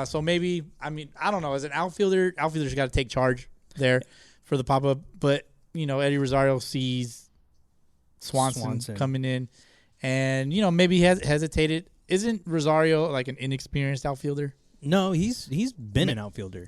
Speaker 2: So maybe, I mean, I don't know. As an outfielder, outfielders got to take charge there for the pop-up. But, Eddie Rosario sees Swanson coming in. And, maybe he has hesitated. Isn't Rosario like an inexperienced outfielder?
Speaker 3: No, he's been an outfielder.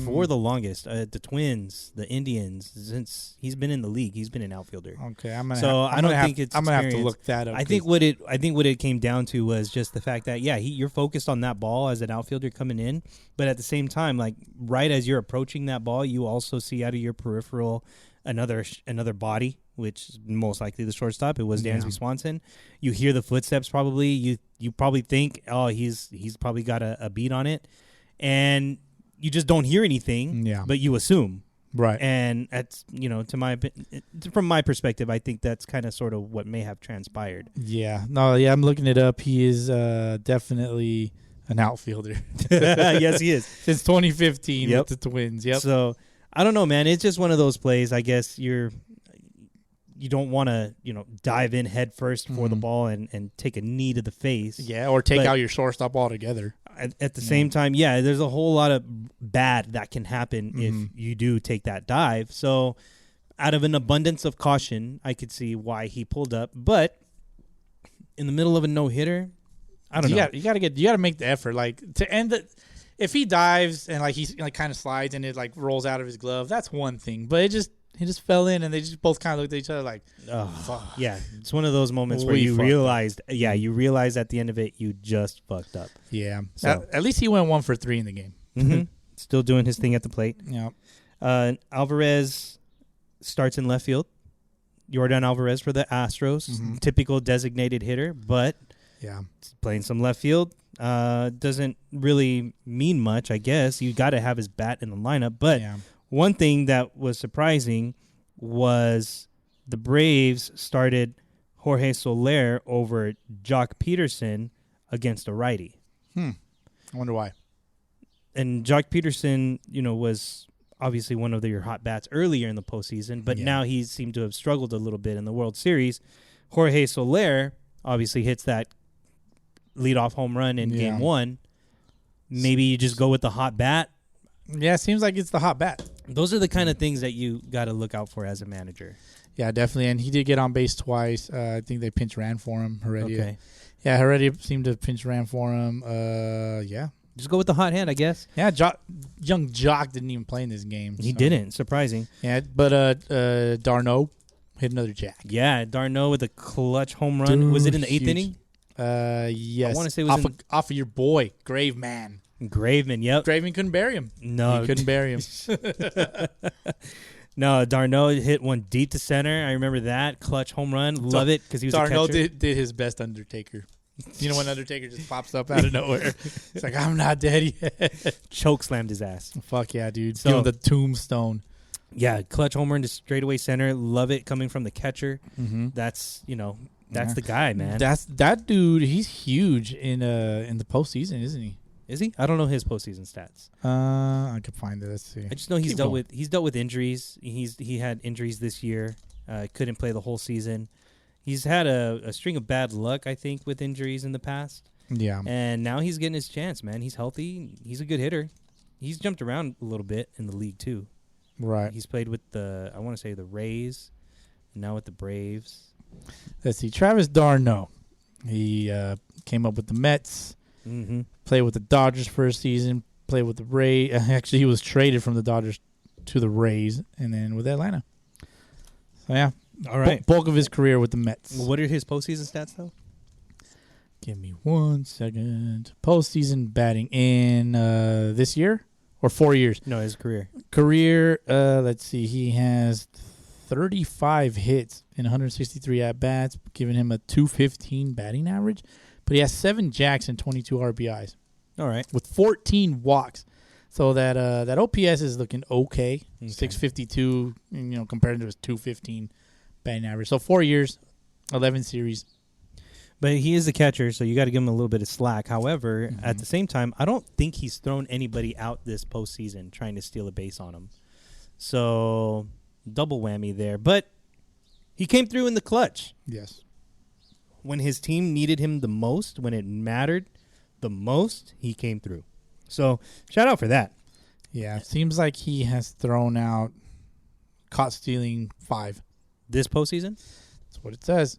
Speaker 3: for the longest. The Twins, the Indians, since he's been in the league, he's been an outfielder.
Speaker 2: Okay,
Speaker 3: I don't think it's.
Speaker 2: I'm gonna have to look that up.
Speaker 3: I think what it came down to was just the fact that you're focused on that ball as an outfielder coming in, but at the same time, like right as you're approaching that ball, you also see out of your peripheral another body, which is most likely the shortstop. It was Dansby Swanson. You hear the footsteps probably. You probably think, oh, he's probably got a beat on it, and you just don't hear anything. Yeah. But you assume. Right. And that's from my perspective, I think that's kind of sort of what may have transpired.
Speaker 2: Yeah. No. Yeah. I'm looking it up. He is definitely an outfielder.
Speaker 3: Yes, he is.
Speaker 2: Since 2015 with the Twins. Yep.
Speaker 3: So I don't know, man. It's just one of those plays. I guess you don't want to, dive in head first for the ball and take a knee to the face.
Speaker 2: Yeah, or take out your shortstop altogether.
Speaker 3: At the same time, there's a whole lot of bad that can happen if you do take that dive. So out of an abundance of caution, I could see why he pulled up. But in the middle of a no-hitter, I don't know.
Speaker 2: You got to make the effort. Like, to end it, if he dives and like he's like kind of slides and it like rolls out of his glove, that's one thing. But he just fell in and they just both kind of looked at each other like,
Speaker 3: oh, fuck. Yeah. It's one of those moments where you realize at the end of it, you just fucked up.
Speaker 2: Yeah. So at least he went 1 for 3 in the game.
Speaker 3: Mm-hmm. Still doing his thing at the plate.
Speaker 2: Yeah.
Speaker 3: Alvarez starts in left field. Yordan Alvarez for the Astros. Typical designated hitter, but playing some left field. Doesn't really mean much, I guess. You got to have his bat in the lineup, but one thing that was surprising was the Braves started Jorge Soler over Jock Peterson against a righty.
Speaker 2: I wonder why.
Speaker 3: And Jock Peterson, was obviously one of your hot bats earlier in the postseason, but now he seemed to have struggled a little bit in the World Series. Jorge Soler obviously hits that leadoff home run in Game 1. Maybe you just go with the hot bat.
Speaker 2: Yeah, it seems like it's the hot bat.
Speaker 3: Those are the kind of things that you got to look out for as a manager.
Speaker 2: Yeah, definitely. And he did get on base twice. I think they pinch ran for him, Heredia.
Speaker 3: Okay.
Speaker 2: Yeah, Heredia seemed to pinch ran for him. Yeah.
Speaker 3: Just go with the hot hand, I guess.
Speaker 2: Yeah, young Jock didn't even play in this game.
Speaker 3: He didn't. Surprising.
Speaker 2: Yeah, but Darno hit another jack.
Speaker 3: Yeah, Darno with a clutch home run. Was it in the 8th inning?
Speaker 2: Yes.
Speaker 3: I want to say it was
Speaker 2: off of your boy, Graveman.
Speaker 3: Graveman, yep.
Speaker 2: Graveman couldn't bury him.
Speaker 3: No.
Speaker 2: He couldn't bury him.
Speaker 3: No, Darno hit one deep to center. I remember that. Clutch home run. Love it because he was a catcher.
Speaker 2: Darno did his best Undertaker. You know when Undertaker just pops up out of nowhere? It's like, I'm not dead yet.
Speaker 3: Choke slammed his ass.
Speaker 2: Fuck yeah, dude. So, the tombstone.
Speaker 3: Yeah, clutch home run to straightaway center. Love it coming from the catcher. That's, that's the guy, man.
Speaker 2: That dude, he's huge in the postseason, isn't he?
Speaker 3: Is he? I don't know his postseason stats.
Speaker 2: I could find it. Let's see.
Speaker 3: I just know he's dealt with injuries. He had injuries this year. Couldn't play the whole season. He's had a string of bad luck, I think, with injuries in the past.
Speaker 2: Yeah.
Speaker 3: And now he's getting his chance, man. He's healthy. He's a good hitter. He's jumped around a little bit in the league too.
Speaker 2: Right.
Speaker 3: He's played with the Rays, and now with the Braves.
Speaker 2: Let's see. Travis d'Arnaud. He came up with the Mets. Played with the Dodgers for a season. Played with the Rays. Actually, he was traded from the Dodgers to the Rays, and then with Atlanta. So yeah,
Speaker 3: all right.
Speaker 2: Bulk of his career with the Mets.
Speaker 3: What are his postseason stats though?
Speaker 2: Give me 1 second. Postseason batting in this year or 4 years?
Speaker 3: No, his career.
Speaker 2: Let's see. He has 35 hits in 163 at bats, giving him a 215 batting average. But he has 7 jacks and 22 RBIs.
Speaker 3: All right.
Speaker 2: With 14 walks. So that OPS is looking okay. 652, compared to his 215 batting average. So 4 years, 11 series.
Speaker 3: But he is a catcher, so you got to give him a little bit of slack. However, at the same time, I don't think he's thrown anybody out this postseason trying to steal a base on him. So double whammy there. But he came through in the clutch.
Speaker 2: Yes.
Speaker 3: When his team needed him the most, when it mattered the most, he came through. So shout out for that.
Speaker 2: Yeah, it seems like he has thrown out caught stealing 5.
Speaker 3: This postseason?
Speaker 2: That's what it says.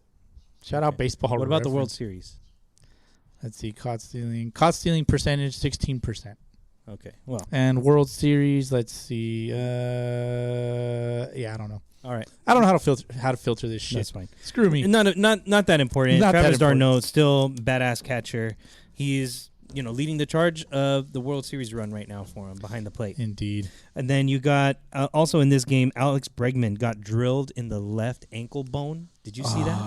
Speaker 2: Shout out baseball.
Speaker 3: What about the World Series?
Speaker 2: Let's see, caught stealing percentage 16%.
Speaker 3: Okay. Well.
Speaker 2: And World Series, let's see. I don't know.
Speaker 3: All right.
Speaker 2: I don't know how to filter this shit.
Speaker 3: That's fine.
Speaker 2: Screw me.
Speaker 3: Not that important.
Speaker 2: Not that
Speaker 3: Travis
Speaker 2: important.
Speaker 3: d'Arnaud, still badass catcher. He's leading the charge of the World Series run right now for him behind the plate.
Speaker 2: Indeed.
Speaker 3: And then you got also in this game, Alex Bregman got drilled in the left ankle bone. Did you see that?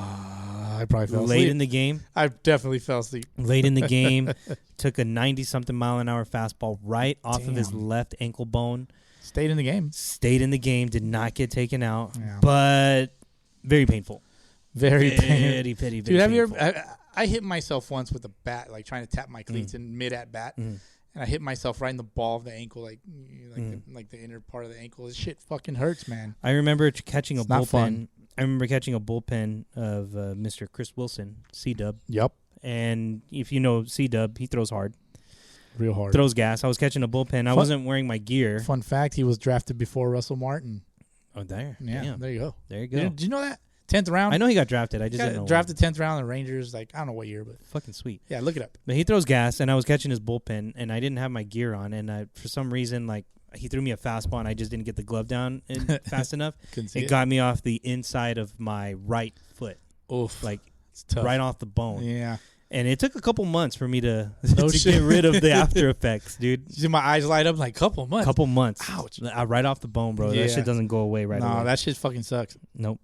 Speaker 2: I probably fell asleep.
Speaker 3: Late in the game.
Speaker 2: I definitely fell asleep.
Speaker 3: Late in the game, took a 90-something mile-an-hour fastball right off of his left ankle bone.
Speaker 2: Stayed in the game.
Speaker 3: Stayed in the game. Did not get taken out.
Speaker 2: Yeah.
Speaker 3: But very painful.
Speaker 2: Very
Speaker 3: painful. Dude,
Speaker 2: have you ever... I hit myself once with a bat, like trying to tap my cleats in mid-at-bat. And I hit myself right in the ball of the ankle, like the inner part of the ankle. This shit fucking hurts, man.
Speaker 3: I remember catching a
Speaker 2: It's not
Speaker 3: bullpen.
Speaker 2: fun.
Speaker 3: I remember catching a bullpen of Mr. Chris Wilson, C-Dub.
Speaker 2: Yep.
Speaker 3: And if you know C-Dub, he throws hard.
Speaker 2: Real hard.
Speaker 3: Throws gas. I was catching a bullpen. I wasn't wearing my gear.
Speaker 2: Fun fact, he was drafted before Russell Martin.
Speaker 3: Oh, there.
Speaker 2: Yeah,
Speaker 3: Damn.
Speaker 2: there you go.
Speaker 3: There you go.
Speaker 2: Did you know that? 10th round?
Speaker 3: I know he got drafted. I just didn't know.
Speaker 2: Drafted 10th round in the Rangers. Like, I don't know what year, but...
Speaker 3: Fucking sweet.
Speaker 2: Yeah, look it up.
Speaker 3: But he throws gas, and I was catching his bullpen, and I didn't have my gear on. And for some reason, like, he threw me a fastball, and I just didn't get the glove down fast enough.
Speaker 2: Couldn't see
Speaker 3: It got me off the inside of my right foot.
Speaker 2: Oof.
Speaker 3: Like,
Speaker 2: it's tough.
Speaker 3: right off the bone.
Speaker 2: Yeah.
Speaker 3: And it took a couple months for me to,
Speaker 2: No
Speaker 3: to
Speaker 2: shit.
Speaker 3: get rid of the after effects, dude.
Speaker 2: You see my eyes light up like couple months.
Speaker 3: Couple months.
Speaker 2: Ouch.
Speaker 3: Right off the bone, bro.
Speaker 2: Yeah.
Speaker 3: That shit doesn't go away right away.
Speaker 2: No, that shit fucking sucks.
Speaker 3: Nope.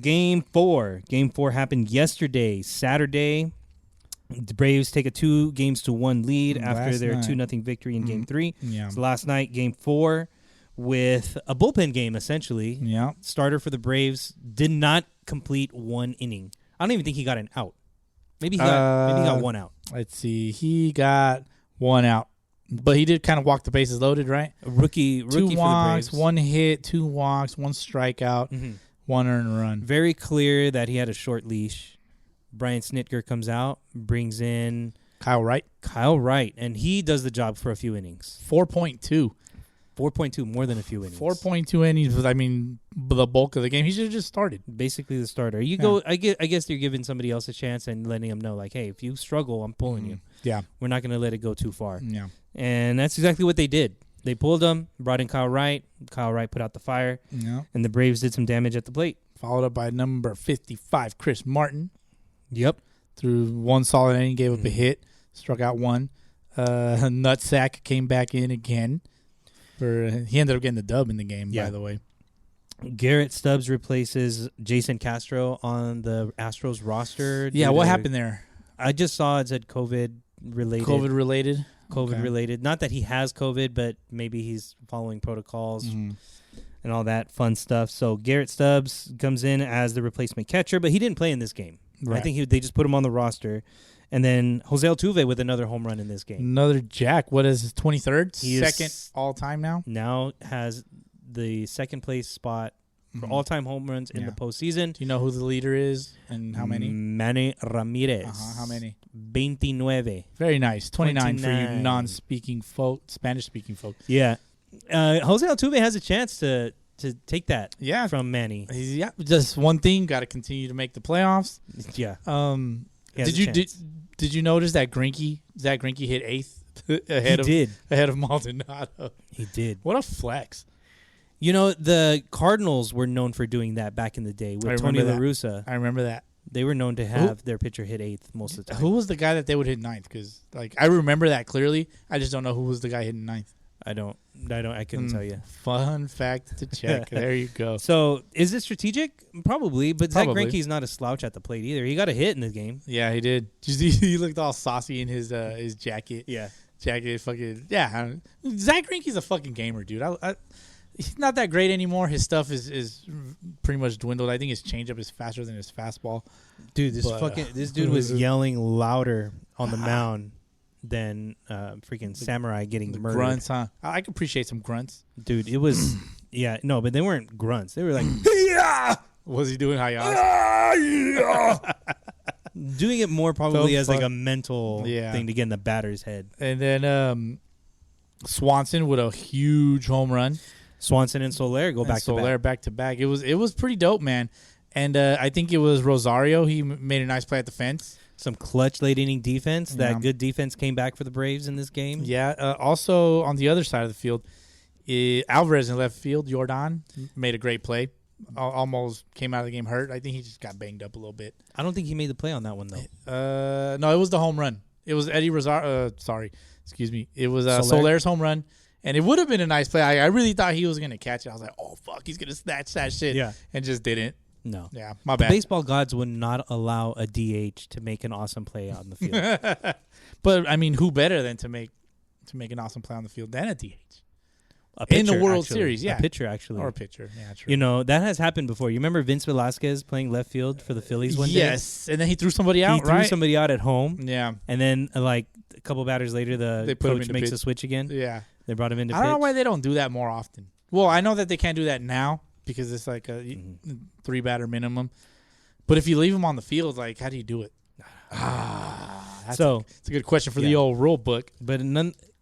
Speaker 3: Game 4. Game 4 happened yesterday, Saturday. The Braves take a 2-1 lead after their 2-0 victory in Game 3.
Speaker 2: Yeah.
Speaker 3: So last night, Game 4, with a bullpen game, essentially.
Speaker 2: Yeah.
Speaker 3: Starter for the Braves did not complete one inning. I don't even think he got an out. Maybe he got one out.
Speaker 2: Let's see. He got one out. But he did kind of walk the bases loaded, right?
Speaker 3: A rookie
Speaker 2: Two
Speaker 3: for
Speaker 2: walks,
Speaker 3: the Braves.
Speaker 2: 1 hit, 2 walks, 1 strikeout, 1 earned run.
Speaker 3: Very clear that he had a short leash. Brian Snitker comes out, brings in
Speaker 2: Kyle Wright.
Speaker 3: And he does the job for a few innings.
Speaker 2: 4.2.
Speaker 3: 4.2, more than a few innings.
Speaker 2: 4.2 innings was, the bulk of the game. He should have just started.
Speaker 3: Basically the starter. I guess you're giving somebody else a chance and letting them know, like, hey, if you struggle, I'm pulling you.
Speaker 2: Yeah.
Speaker 3: We're not going to let it go too far.
Speaker 2: Yeah.
Speaker 3: And that's exactly what they did. They pulled him, brought in Kyle Wright. Kyle Wright put out the fire.
Speaker 2: Yeah.
Speaker 3: And the Braves did some damage at the plate.
Speaker 2: Followed up by number 55, Chris Martin.
Speaker 3: Yep.
Speaker 2: Through 1 solid inning, gave up a hit, struck out 1. Nutsack came back in again. He ended up getting the dub in the game, by the way.
Speaker 3: Garrett Stubbs replaces Jason Castro on the Astros roster.
Speaker 2: Yeah, what happened there?
Speaker 3: I just saw it said COVID-related.
Speaker 2: COVID-related?
Speaker 3: COVID-related. Not that he has COVID, but maybe he's following protocols and all that fun stuff. So Garrett Stubbs comes in as the replacement catcher, but he didn't play in this game. Right. I think they just put him on the roster. And then Jose Altuve with another home run in this game.
Speaker 2: Another Jack. What is his 23rd?
Speaker 3: He
Speaker 2: Second all-time now?
Speaker 3: Now has the second place spot for all-time home runs in the postseason.
Speaker 2: Do you know who the leader is and how many?
Speaker 3: Manny Ramirez.
Speaker 2: How many?
Speaker 3: 29.
Speaker 2: Very nice. 29 for you
Speaker 3: 29.
Speaker 2: non-speaking folk, Spanish-speaking folk.
Speaker 3: Yeah. Jose Altuve has a chance to take that from Manny.
Speaker 2: Just one thing, got to continue to make the playoffs.
Speaker 3: Yeah.
Speaker 2: Did you notice that Zach Greinke hit 8th ahead of Maldonado?
Speaker 3: He did.
Speaker 2: What a flex.
Speaker 3: You know, the Cardinals were known for doing that back in the day with Tony La Russa.
Speaker 2: I remember that.
Speaker 3: They were known to have their pitcher hit 8th most of the time.
Speaker 2: Who was the guy that they would hit 9th? Because I remember that clearly. I just don't know who was the guy hitting 9th.
Speaker 3: I couldn't tell you.
Speaker 2: Fun fact to check. There you go.
Speaker 3: So, is it strategic? Probably, but Zach Greinke's not a slouch at the plate either. He got a hit in the game.
Speaker 2: Yeah, he did. He looked all saucy in his jacket.
Speaker 3: Yeah.
Speaker 2: Jacket fucking... Yeah. Zach Greinke's a fucking gamer, dude. He's not that great anymore. His stuff is pretty much dwindled. I think his changeup is faster than his fastball.
Speaker 3: Dude, this dude was yelling louder on the mound than freaking Samurai getting murdered.
Speaker 2: Grunts, huh? I can appreciate some grunts.
Speaker 3: Dude, it was... yeah, no, but they weren't grunts. They were like...
Speaker 2: Yeah! Was he doing hi-yas?
Speaker 3: Doing it more probably as like a mental thing to get in the batter's head.
Speaker 2: And then Swanson with a huge home run.
Speaker 3: Swanson and Soler go back
Speaker 2: to back. It was pretty dope, man. And I think it was Rosario. He made a nice play at the fence.
Speaker 3: Some clutch late inning defense.
Speaker 2: Yeah.
Speaker 3: That good defense came back for the Braves in this game.
Speaker 2: Yeah. Also, on the other side of the field, Alvarez in left field, Jordan made a great play. Almost came out of the game hurt. I think he just got banged up a little bit.
Speaker 3: I don't think he made the play on that one, though.
Speaker 2: No, it was the home run. It was Eddie Rosario. Excuse me. It was
Speaker 3: Soler?
Speaker 2: Soler's home run. And it would have been a nice play. I really thought he was going to catch it. I was like, oh, fuck, he's going to snatch that shit.
Speaker 3: Yeah.
Speaker 2: And just didn't.
Speaker 3: No.
Speaker 2: Yeah, my
Speaker 3: The
Speaker 2: bad.
Speaker 3: baseball gods would not allow a DH to make an awesome play on the field.
Speaker 2: But, I mean, who better than to make an awesome play on the field than a DH?
Speaker 3: A
Speaker 2: In the
Speaker 3: pitcher,
Speaker 2: World
Speaker 3: actually.
Speaker 2: Series, yeah.
Speaker 3: A pitcher, actually.
Speaker 2: Or a pitcher. Yeah, true.
Speaker 3: You know, that has happened before. You remember Vince Velasquez playing left field for the Phillies one day?
Speaker 2: Yes. And then he threw somebody out,
Speaker 3: He threw
Speaker 2: right?
Speaker 3: somebody out at home.
Speaker 2: Yeah.
Speaker 3: And then, like, a couple batters later,
Speaker 2: They
Speaker 3: the
Speaker 2: put him
Speaker 3: coach
Speaker 2: into
Speaker 3: makes
Speaker 2: pitch.
Speaker 3: a switch again.
Speaker 2: Yeah.
Speaker 3: They brought him into
Speaker 2: I don't know
Speaker 3: pitch.
Speaker 2: why they don't do that more often. Well, I know that they can't do that now because it's like a
Speaker 3: Mm-hmm.
Speaker 2: 3-batter minimum. But if you leave him on the field, like, how do you do it? That's a good question for the
Speaker 3: yeah.
Speaker 2: old rule book.
Speaker 3: But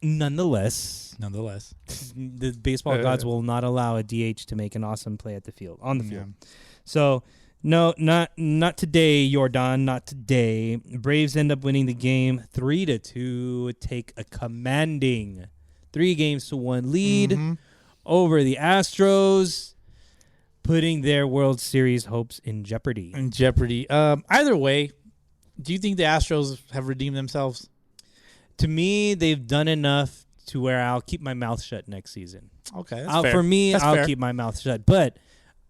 Speaker 3: nonetheless, the baseball gods will not allow a DH to make an awesome play at the field, on the field. So, no, not today, Jordan, not today. Braves end up winning the game 3-2, take a commanding 3-1 lead over the Astros, putting their World Series hopes in jeopardy.
Speaker 2: In jeopardy. Either way, do you think the Astros have redeemed themselves?
Speaker 3: To me, they've done enough to where I'll keep my mouth shut next season.
Speaker 2: Okay, that's fair.
Speaker 3: For me,
Speaker 2: That's
Speaker 3: I'll
Speaker 2: fair.
Speaker 3: keep my mouth shut. But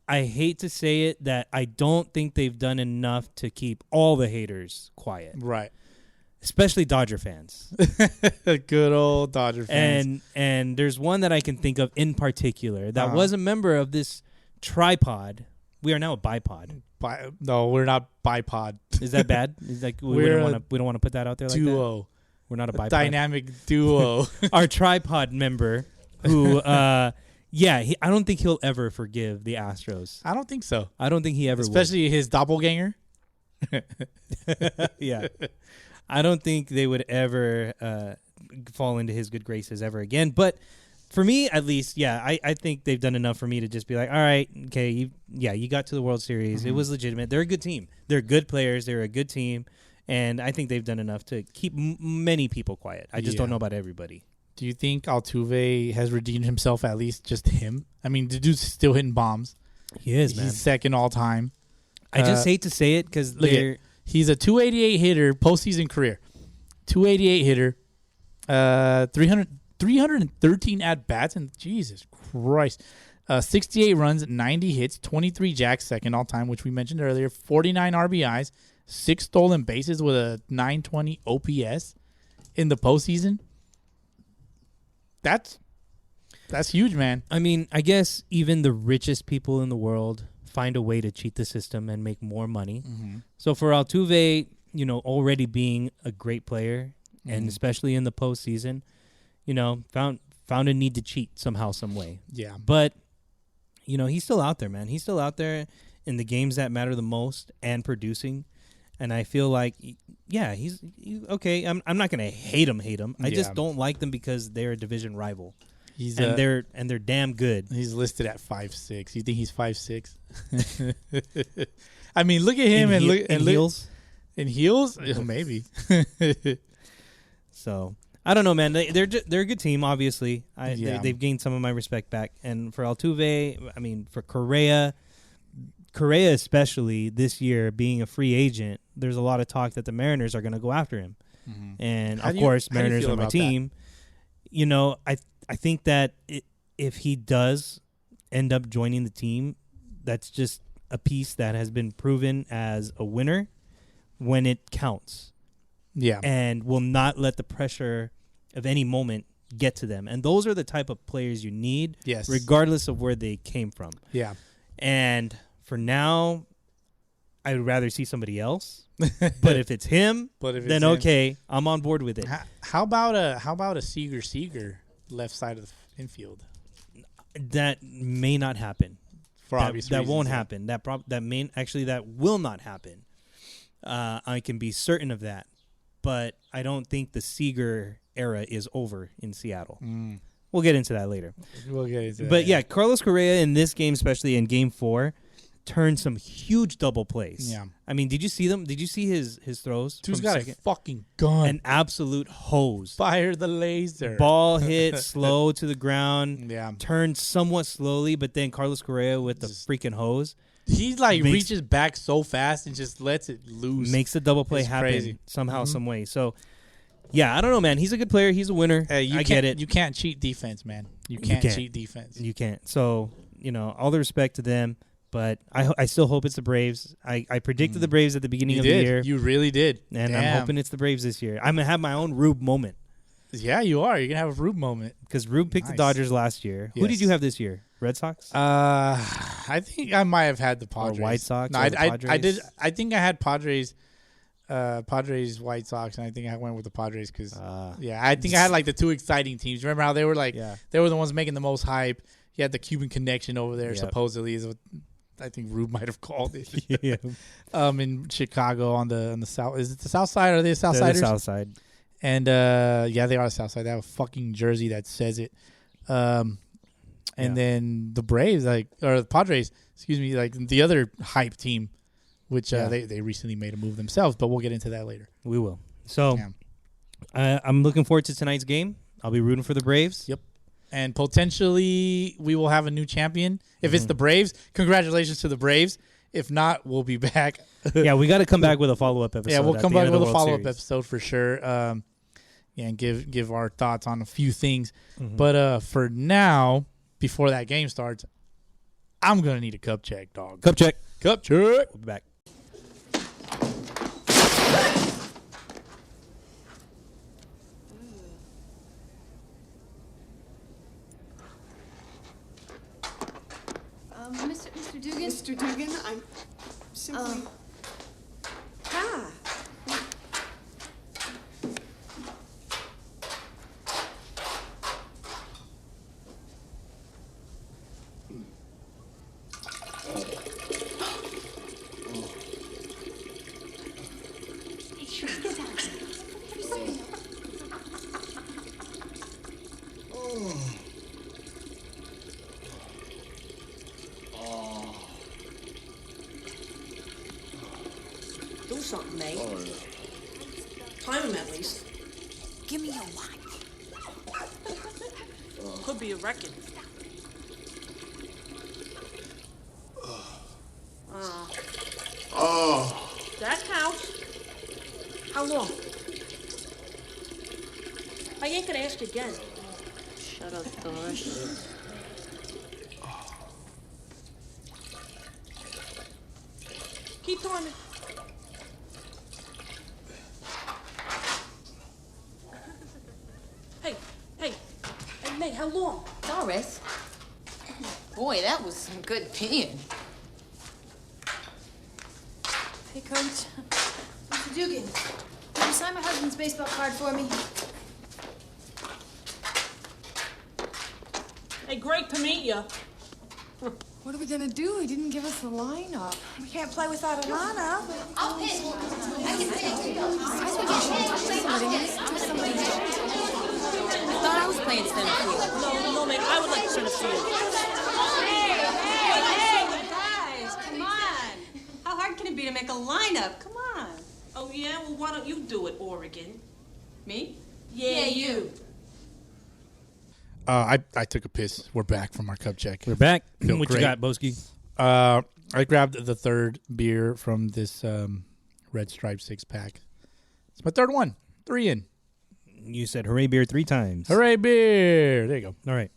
Speaker 3: I hate to say it that I don't think they've done enough to keep all the haters quiet,
Speaker 2: Right.
Speaker 3: especially Dodger fans.
Speaker 2: Good old Dodger fans.
Speaker 3: And there's one that I can think of in particular that was a member of this tripod. We are now a bipod.
Speaker 2: No, we're not bipod.
Speaker 3: Is that bad? Is like we
Speaker 2: We're
Speaker 3: don't want to put that out there like that.
Speaker 2: Duo.
Speaker 3: We're not a bipod.
Speaker 2: Dynamic duo.
Speaker 3: Our tripod member who I don't think he'll ever forgive the Astros.
Speaker 2: I don't think so.
Speaker 3: I don't think he ever
Speaker 2: Especially his doppelganger.
Speaker 3: would. Yeah. I don't think they would ever fall into his good graces ever again. But for me, at least, I think they've done enough for me to just be like, all right, okay, you got to the World Series. It was legitimate. They're a good team. They're good players. They're a good team. And I think they've done enough to keep many people quiet. I just don't know about everybody.
Speaker 2: Do you think Altuve has redeemed himself, at least just him? I mean, the dude's still hitting bombs.
Speaker 3: He is, man.
Speaker 2: He's second all time.
Speaker 3: I just hate to say it because
Speaker 2: he's a 288 hitter, postseason career. 288 hitter, 313 at-bats, and Jesus Christ. 68 runs, 90 hits, 23 jacks, second all time, which we mentioned earlier, 49 RBIs, 6 stolen bases with a 920 OPS in the postseason. That's huge, man.
Speaker 3: I mean, I guess even the richest people in the world find a way to cheat the system and make more money. So for Altuve, already being a great player, and especially in the postseason, found a need to cheat somehow, some way.
Speaker 2: Yeah.
Speaker 3: But, he's still out there, man. He's still out there in the games that matter the most and producing. And I feel like, he's okay. I'm not gonna hate him. I just don't like them because they're a division rival. They're damn good.
Speaker 2: He's listed at 5'6". You think he's 5'6"? I mean, look at him
Speaker 3: in
Speaker 2: heels. In heels, maybe.
Speaker 3: So I don't know, man. They're a good team, obviously. They've gained some of my respect back. And for Altuve, I mean, for Correa especially this year being a free agent, there's a lot of talk that the Mariners are going to go after him. And of course, Mariners are my team. I think that if he does end up joining the team, that's just a piece that has been proven as a winner when it counts.
Speaker 2: Yeah.
Speaker 3: And will not let the pressure of any moment get to them. And those are the type of players you need, regardless of where they came from.
Speaker 2: Yeah.
Speaker 3: And for now, I would rather see somebody else. But if it's him, then okay, I'm on board with it.
Speaker 2: How about a Seager left side of the infield?
Speaker 3: That may not happen.
Speaker 2: For obvious reasons.
Speaker 3: That won't happen. That will not happen. I can be certain of that. But I don't think the Seager era is over in Seattle. We'll get into that later.
Speaker 2: But
Speaker 3: yeah, Carlos Correa in this game, especially in Game 4, turned some huge double plays.
Speaker 2: Yeah.
Speaker 3: I mean, did you see them? Did you see his throws?
Speaker 2: Dude's
Speaker 3: from
Speaker 2: got
Speaker 3: second?
Speaker 2: a fucking gun.
Speaker 3: An absolute hose.
Speaker 2: Fire the laser.
Speaker 3: Ball hit slow to the ground.
Speaker 2: Yeah.
Speaker 3: Turned somewhat slowly, but then Carlos Correa with the freaking hose
Speaker 2: He like reaches back so fast and just lets it loose.
Speaker 3: makes the double play
Speaker 2: It's
Speaker 3: happen
Speaker 2: crazy.
Speaker 3: somehow, some way. So, yeah, I don't know, man. He's a good player. He's a winner. I get it.
Speaker 2: You can't cheat defense, man. You can't cheat defense.
Speaker 3: You can't. So, all the respect to them, but I still hope it's the Braves. I predicted the Braves at the beginning
Speaker 2: You
Speaker 3: of
Speaker 2: did.
Speaker 3: the year.
Speaker 2: You really did.
Speaker 3: And
Speaker 2: Damn.
Speaker 3: I'm hoping it's the Braves this year. I'm going to have my own Rube moment
Speaker 2: Yeah, you are. You're gonna have a Rube moment.
Speaker 3: because Rube picked the
Speaker 2: Nice.
Speaker 3: Dodgers last year. Who did
Speaker 2: Yes.
Speaker 3: you have this year? Red Sox?
Speaker 2: I think I might have had the Padres.
Speaker 3: White Sox
Speaker 2: No,
Speaker 3: or the
Speaker 2: I
Speaker 3: Padres?
Speaker 2: did. I think I had Padres. Padres, White Sox, and I think I went with the Padres because yeah, I think I had like the two exciting teams. Remember how they were like they were the ones making the most hype. You had the Cuban connection over there.
Speaker 3: Yep.
Speaker 2: Supposedly is what I think Rube might have called it.
Speaker 3: Yeah.
Speaker 2: In Chicago on the south. Is it the south side? Are they the south
Speaker 3: They're the
Speaker 2: siders?
Speaker 3: South Side.
Speaker 2: And yeah, they are the south side. They have a fucking jersey that says it. And then the Braves, or the Padres, excuse me, like the other hype team, which they recently made a move themselves, but we'll get into that later.
Speaker 3: We will. So I'm looking forward to tonight's game. I'll be rooting for the Braves.
Speaker 2: Yep. And potentially we will have a new champion. If it's the Braves, congratulations to the Braves. If not, we'll be back.
Speaker 3: Yeah, we got to come back with a follow-up episode.
Speaker 2: Yeah, we'll
Speaker 3: at
Speaker 2: come
Speaker 3: the
Speaker 2: back
Speaker 3: end of
Speaker 2: with
Speaker 3: the
Speaker 2: a
Speaker 3: World
Speaker 2: follow-up
Speaker 3: Series.
Speaker 2: episode for sure. And give our thoughts on a few things. But for now, before that game starts, I'm going to need a cup check, dog.
Speaker 3: Cup check.
Speaker 2: Cup check.
Speaker 3: We'll be back.
Speaker 4: Mr. Dugan?
Speaker 5: Mr. Dugan, I'm simply...
Speaker 4: Ah.
Speaker 5: Do something, mate. Time him at least.
Speaker 4: Give me your watch.
Speaker 5: Could be a record. That counts. How long? I ain't gonna ask again. Shut up, Doris. Keep timing. Hey, mate, how long?
Speaker 4: Doris? Boy, that was some good peeing.
Speaker 6: Hey, Coach. Mr. Dugan, can you sign my husband's baseball card for me?
Speaker 5: Hey, great to meet you.
Speaker 6: What are we gonna do? He didn't give us the lineup. We can't play without a lineup.
Speaker 4: I'll pitch. I thought I was playing center field.
Speaker 5: No, man, I would like center field.
Speaker 7: Guys, come on. How hard can it be to make a lineup? Come on.
Speaker 5: Oh, yeah? Well, why don't you do it, Oregon?
Speaker 7: Me?
Speaker 5: Yeah, you.
Speaker 2: I took a piss. We're back from our cup check.
Speaker 3: We're back.
Speaker 2: Feel
Speaker 3: What
Speaker 2: great.
Speaker 3: you got, Bowski?
Speaker 2: I grabbed the third beer from this Red Stripe 6-pack. It's my third one. 3 in.
Speaker 3: You said hooray beer 3 times.
Speaker 2: Hooray beer. There you
Speaker 3: All right.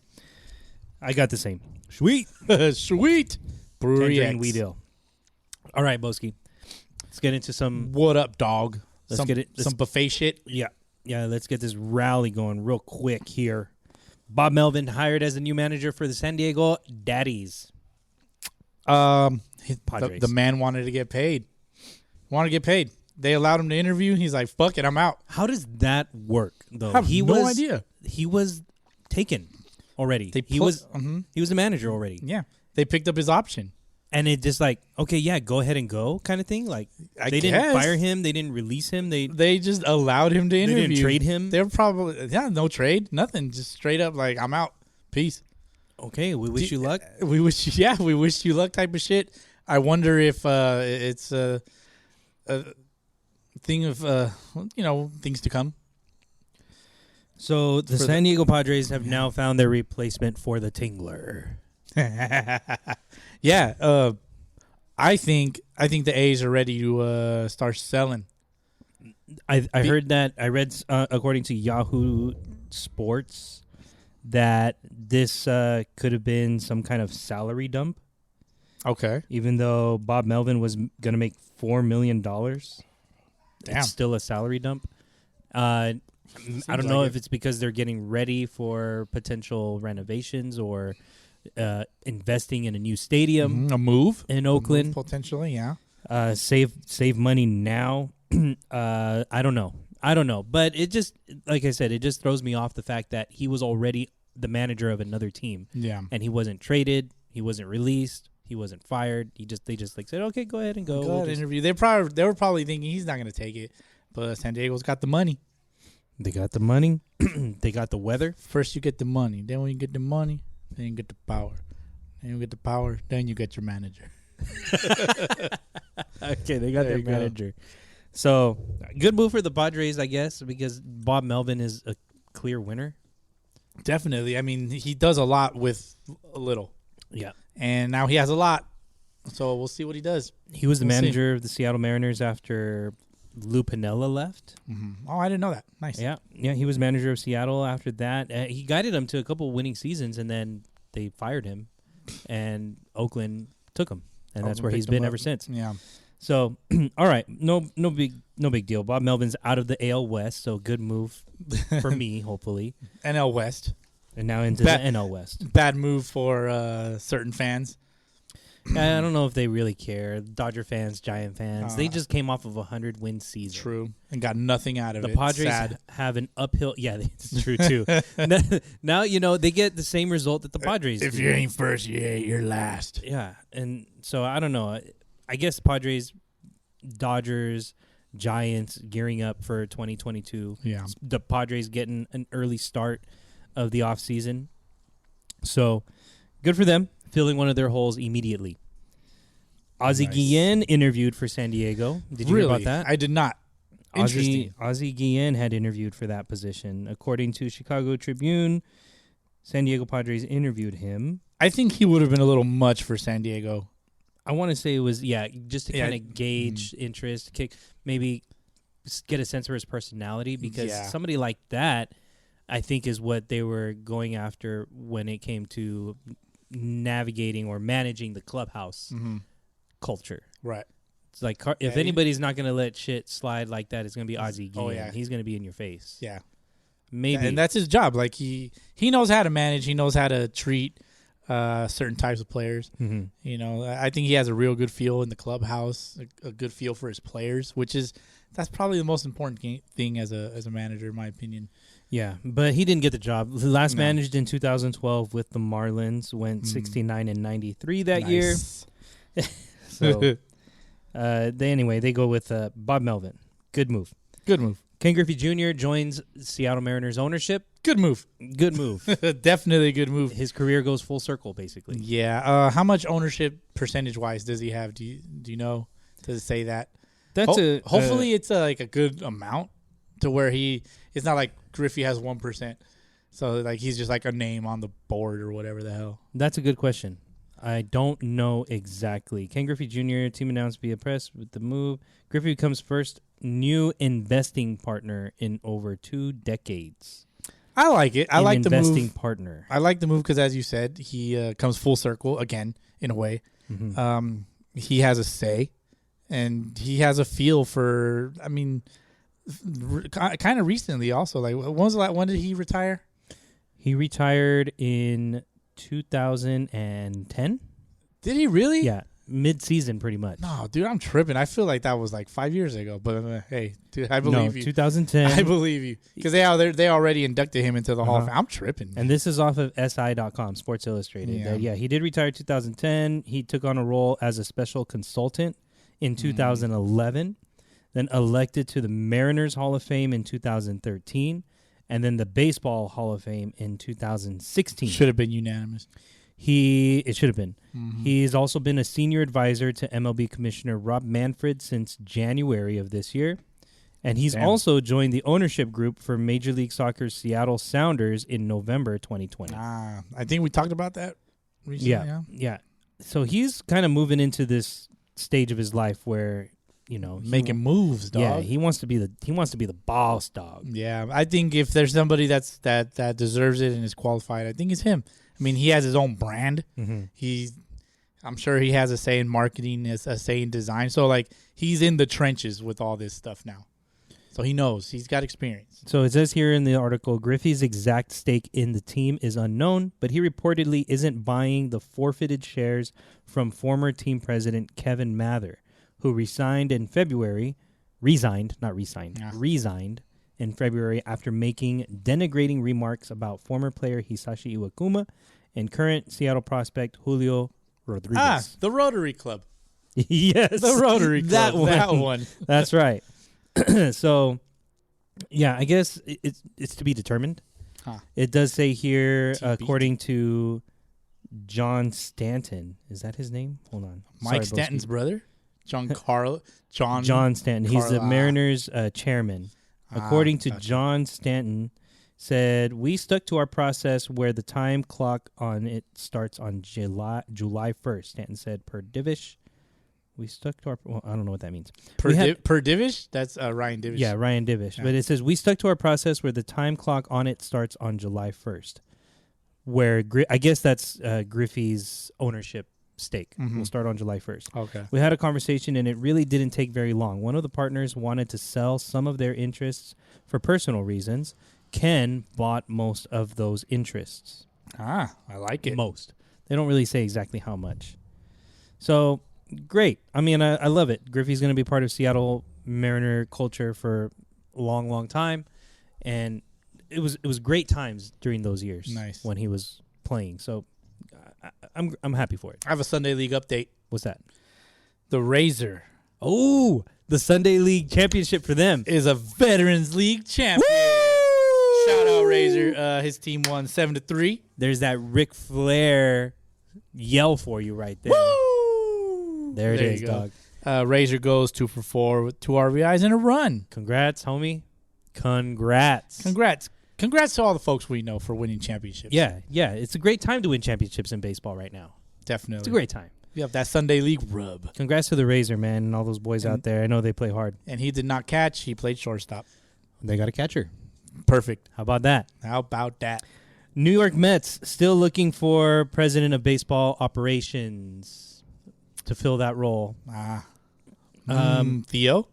Speaker 3: I got the same. Sweet.
Speaker 2: go. Sweet. Brewery
Speaker 3: Tangerine
Speaker 2: X.
Speaker 3: Wheat Ale. All right, Bowski. Let's get into some...
Speaker 2: What up, dog?
Speaker 3: Let's get it.
Speaker 2: Some buffet shit.
Speaker 3: Yeah, let's get this rally going real quick here. Bob Melvin hired as the new manager for the San Diego Daddies. Padres.
Speaker 2: The man wanted to get paid. They allowed him to interview. He's like, fuck it, I'm out.
Speaker 3: How does that work, though?
Speaker 2: I have no idea.
Speaker 3: He was taken already.
Speaker 2: They
Speaker 3: He
Speaker 2: put-
Speaker 3: was the manager already.
Speaker 2: Yeah. They picked up his option.
Speaker 3: And it just like, okay, yeah, go ahead and go kind of thing. Like,
Speaker 2: I
Speaker 3: they didn't
Speaker 2: guess.
Speaker 3: fire him. They didn't release him.
Speaker 2: They just allowed him to interview.
Speaker 3: didn't trade him?
Speaker 2: They're probably, no trade, nothing. Just straight up like, I'm out. Peace.
Speaker 3: Okay, we wish you luck.
Speaker 2: We wish you luck type of shit. I wonder if it's a thing of things to come.
Speaker 3: So the San Diego Padres have now found their replacement for the Tingler.
Speaker 2: Yeah, I think the A's are ready to start selling.
Speaker 3: I heard that. I read according to Yahoo Sports that this could have been some kind of salary dump.
Speaker 2: Okay.
Speaker 3: Even though Bob Melvin was going to make $4 million, it's still a salary dump. I don't know if it's because they're getting ready for potential renovations or investing in a new stadium,
Speaker 2: a move
Speaker 3: in Oakland,
Speaker 2: potentially. Yeah.
Speaker 3: Save money now. I don't know, but it just, like I said, it just throws me off the fact that he was already the manager of another team.
Speaker 2: Yeah.
Speaker 3: And he wasn't traded. He wasn't they wasn't fired. They just like said, okay, go ahead and go.
Speaker 2: Go ahead, interview. They were probably thinking he's not going to take it, but San Diego's got the money.
Speaker 3: They got the money. They got the weather.
Speaker 2: First you get the money. Then when you get the money, then you get the power. Then you get the power. Then you get your manager.
Speaker 3: Okay, they got their manager. So good move for the Padres, I guess, because Bob Melvin is a clear winner.
Speaker 2: Definitely. I mean, he does a lot with a little.
Speaker 3: Yeah.
Speaker 2: And now he has a lot. So we'll see what he does.
Speaker 3: He was the manager of the Seattle Mariners after Lou Piniella left.
Speaker 2: Mm-hmm. Oh, I didn't know that. Nice.
Speaker 3: Yeah, he was manager of Seattle after that. He guided them to a couple of winning seasons, and then they fired him, and Oakland took him, and that's where he's been ever since.
Speaker 2: Yeah.
Speaker 3: So, all right, no big deal. Bob Melvin's out of the AL West, so good move for me, hopefully.
Speaker 2: NL West.
Speaker 3: And now into the NL West.
Speaker 2: Bad move for certain fans.
Speaker 3: I don't know if they really care. Dodger fans, Giant fans, they just came off of a 100-win season.
Speaker 2: True. And got nothing out of it.
Speaker 3: The Padres have an uphill. Yeah, it's true, too. Now, they get the same result that the Padres
Speaker 2: If
Speaker 3: do.
Speaker 2: you ain't first, you're last.
Speaker 3: Yeah, and so I don't know. I guess Padres, Dodgers, Giants gearing up for 2022.
Speaker 2: Yeah.
Speaker 3: The Padres getting an early start of the offseason. So good for them, filling one of their holes immediately. Ozzie Guillen interviewed for San Diego. Did you hear about that?
Speaker 2: I did not. Interesting.
Speaker 3: Ozzie Guillen had interviewed for that position. According to Chicago Tribune, San Diego Padres interviewed him.
Speaker 2: I think he would have been a little much for San Diego.
Speaker 3: I want to say it was, just to kind of gauge interest, maybe get a sense of his personality, because somebody like that, I think, is what they were going after when it came to navigating or managing the clubhouse culture.
Speaker 2: Right.
Speaker 3: It's like, if anybody's not going to let shit slide like that, it's going to be Ozzie Guillen.
Speaker 2: Oh, yeah.
Speaker 3: He's going to be in your face.
Speaker 2: Yeah.
Speaker 3: Maybe.
Speaker 2: And that's his job. Like, he knows how to manage. He knows how to treat certain types of players.
Speaker 3: Mm-hmm.
Speaker 2: I think he has a real good feel in the clubhouse, a good feel for his players, that's probably the most important thing as a manager, in my opinion.
Speaker 3: Yeah, but he didn't get the job. Last managed in 2012 with the Marlins, went 69-93 that year. So, they go with Bob Melvin. Good move.
Speaker 2: Good move.
Speaker 3: Ken Griffey Jr. joins Seattle Mariners ownership.
Speaker 2: Good move.
Speaker 3: Good move.
Speaker 2: Definitely a good move.
Speaker 3: His career goes full circle, basically.
Speaker 2: Yeah. How much ownership percentage-wise does he have? Do you know? Does it say that? Hopefully it's like a good amount to where it's not like Griffey has 1%. So like he's just like a name on the board or whatever the hell.
Speaker 3: That's a good question. I don't know exactly. Ken Griffey Jr., team announced via press with the move. Griffey becomes first new investing partner in over 2 decades.
Speaker 2: I like it. I like the move.
Speaker 3: Investing partner.
Speaker 2: I like the move because, as you said, he comes full circle again in a way.
Speaker 3: Mm-hmm.
Speaker 2: He has a say, and he has a feel for. I mean, kind of recently also. Like, when did he retire?
Speaker 3: He retired in 2010.
Speaker 2: Did he really?
Speaker 3: Yeah, mid-season pretty much.
Speaker 2: No, dude, I'm tripping. I feel like that was like 5 years ago. But hey, dude, I believe you.
Speaker 3: 2010.
Speaker 2: I believe you because they already inducted him into the Hall of Fame. I'm tripping, man.
Speaker 3: And this is off of SI.com, Sports Illustrated. He did retire 2010. He took on a role as a special consultant in 2011, then elected to the Mariners Hall of Fame in 2013, and then the Baseball Hall of Fame in 2016.
Speaker 2: Should have been unanimous.
Speaker 3: It should have been. He's also been a senior advisor to MLB Commissioner Rob Manfred since January of this year. And he's also joined the ownership group for Major League Soccer's Seattle Sounders in November 2020.
Speaker 2: I think we talked about that recently.
Speaker 3: Yeah. So he's kind of moving into this stage of his life where,
Speaker 2: making moves, dog.
Speaker 3: Yeah, he wants to be the boss dog.
Speaker 2: Yeah, I think if there's somebody that deserves it and is qualified, I think it's him. I mean, he has his own brand. I'm sure he has a say in marketing, a say in design. So like he's in the trenches with all this stuff now. So he knows. He's got experience.
Speaker 3: So it says here in the article, Griffey's exact stake in the team is unknown, but he reportedly isn't buying the forfeited shares from former team president Kevin Mather, who resigned in February in February after making denigrating remarks about former player Hisashi Iwakuma and current Seattle prospect Julio Rodriguez.
Speaker 2: The Rotary Club.
Speaker 3: Yes.
Speaker 2: The Rotary Club.
Speaker 3: That one. That's right. So, yeah, I guess it's to be determined. It does say here, according to John Stanton. Is that his name? Hold on.
Speaker 2: Mike Stanton's brother? John
Speaker 3: Stanton. He's the Mariners chairman. According to John Stanton, said, we stuck to our process where the time clock on it starts on July 1st. Stanton said, per Divish. We stuck to our... Well, I don't know what that means.
Speaker 2: Per Divish? That's Ryan Divish.
Speaker 3: Yeah, Ryan Divish. Yeah. But it says, we stuck to our process where the time clock on it starts on July 1st. Where, I guess that's Griffey's ownership stake. Will start on July 1st.
Speaker 2: Okay.
Speaker 3: We had a conversation, and it really didn't take very long. One of the partners wanted to sell some of their interests for personal reasons. Ken bought most of those interests.
Speaker 2: I like it.
Speaker 3: Most. They don't really say exactly how much. So... Great. I mean, I love it. Griffey's going to be part of Seattle Mariner culture for a long, long time, and it was great times during those years.
Speaker 2: Nice.
Speaker 3: When he was playing. So I'm happy for it.
Speaker 2: I have a Sunday League update.
Speaker 3: What's that?
Speaker 2: The Razor.
Speaker 3: Oh, the Sunday League championship for them
Speaker 2: is a Veterans League champion.
Speaker 3: Woo!
Speaker 2: Shout out Razor. His team won 7-3.
Speaker 3: There's that Ric Flair yell for you right there.
Speaker 2: Woo!
Speaker 3: There it is, dog.
Speaker 2: Razor goes 2 for 4 with 2 RBIs and a run.
Speaker 3: Congrats, homie. Congrats.
Speaker 2: Congrats to all the folks we know for winning championships.
Speaker 3: Yeah. It's a great time to win championships in baseball right now.
Speaker 2: Definitely.
Speaker 3: It's a great time.
Speaker 2: You have that Sunday League rub.
Speaker 3: Congrats to the Razor, man, and all those boys out there. I know they play hard.
Speaker 2: And he did not catch. He played shortstop.
Speaker 3: They got a catcher.
Speaker 2: Perfect.
Speaker 3: How about that? New York Mets still looking for president of baseball operations to fill that role.
Speaker 2: Theo?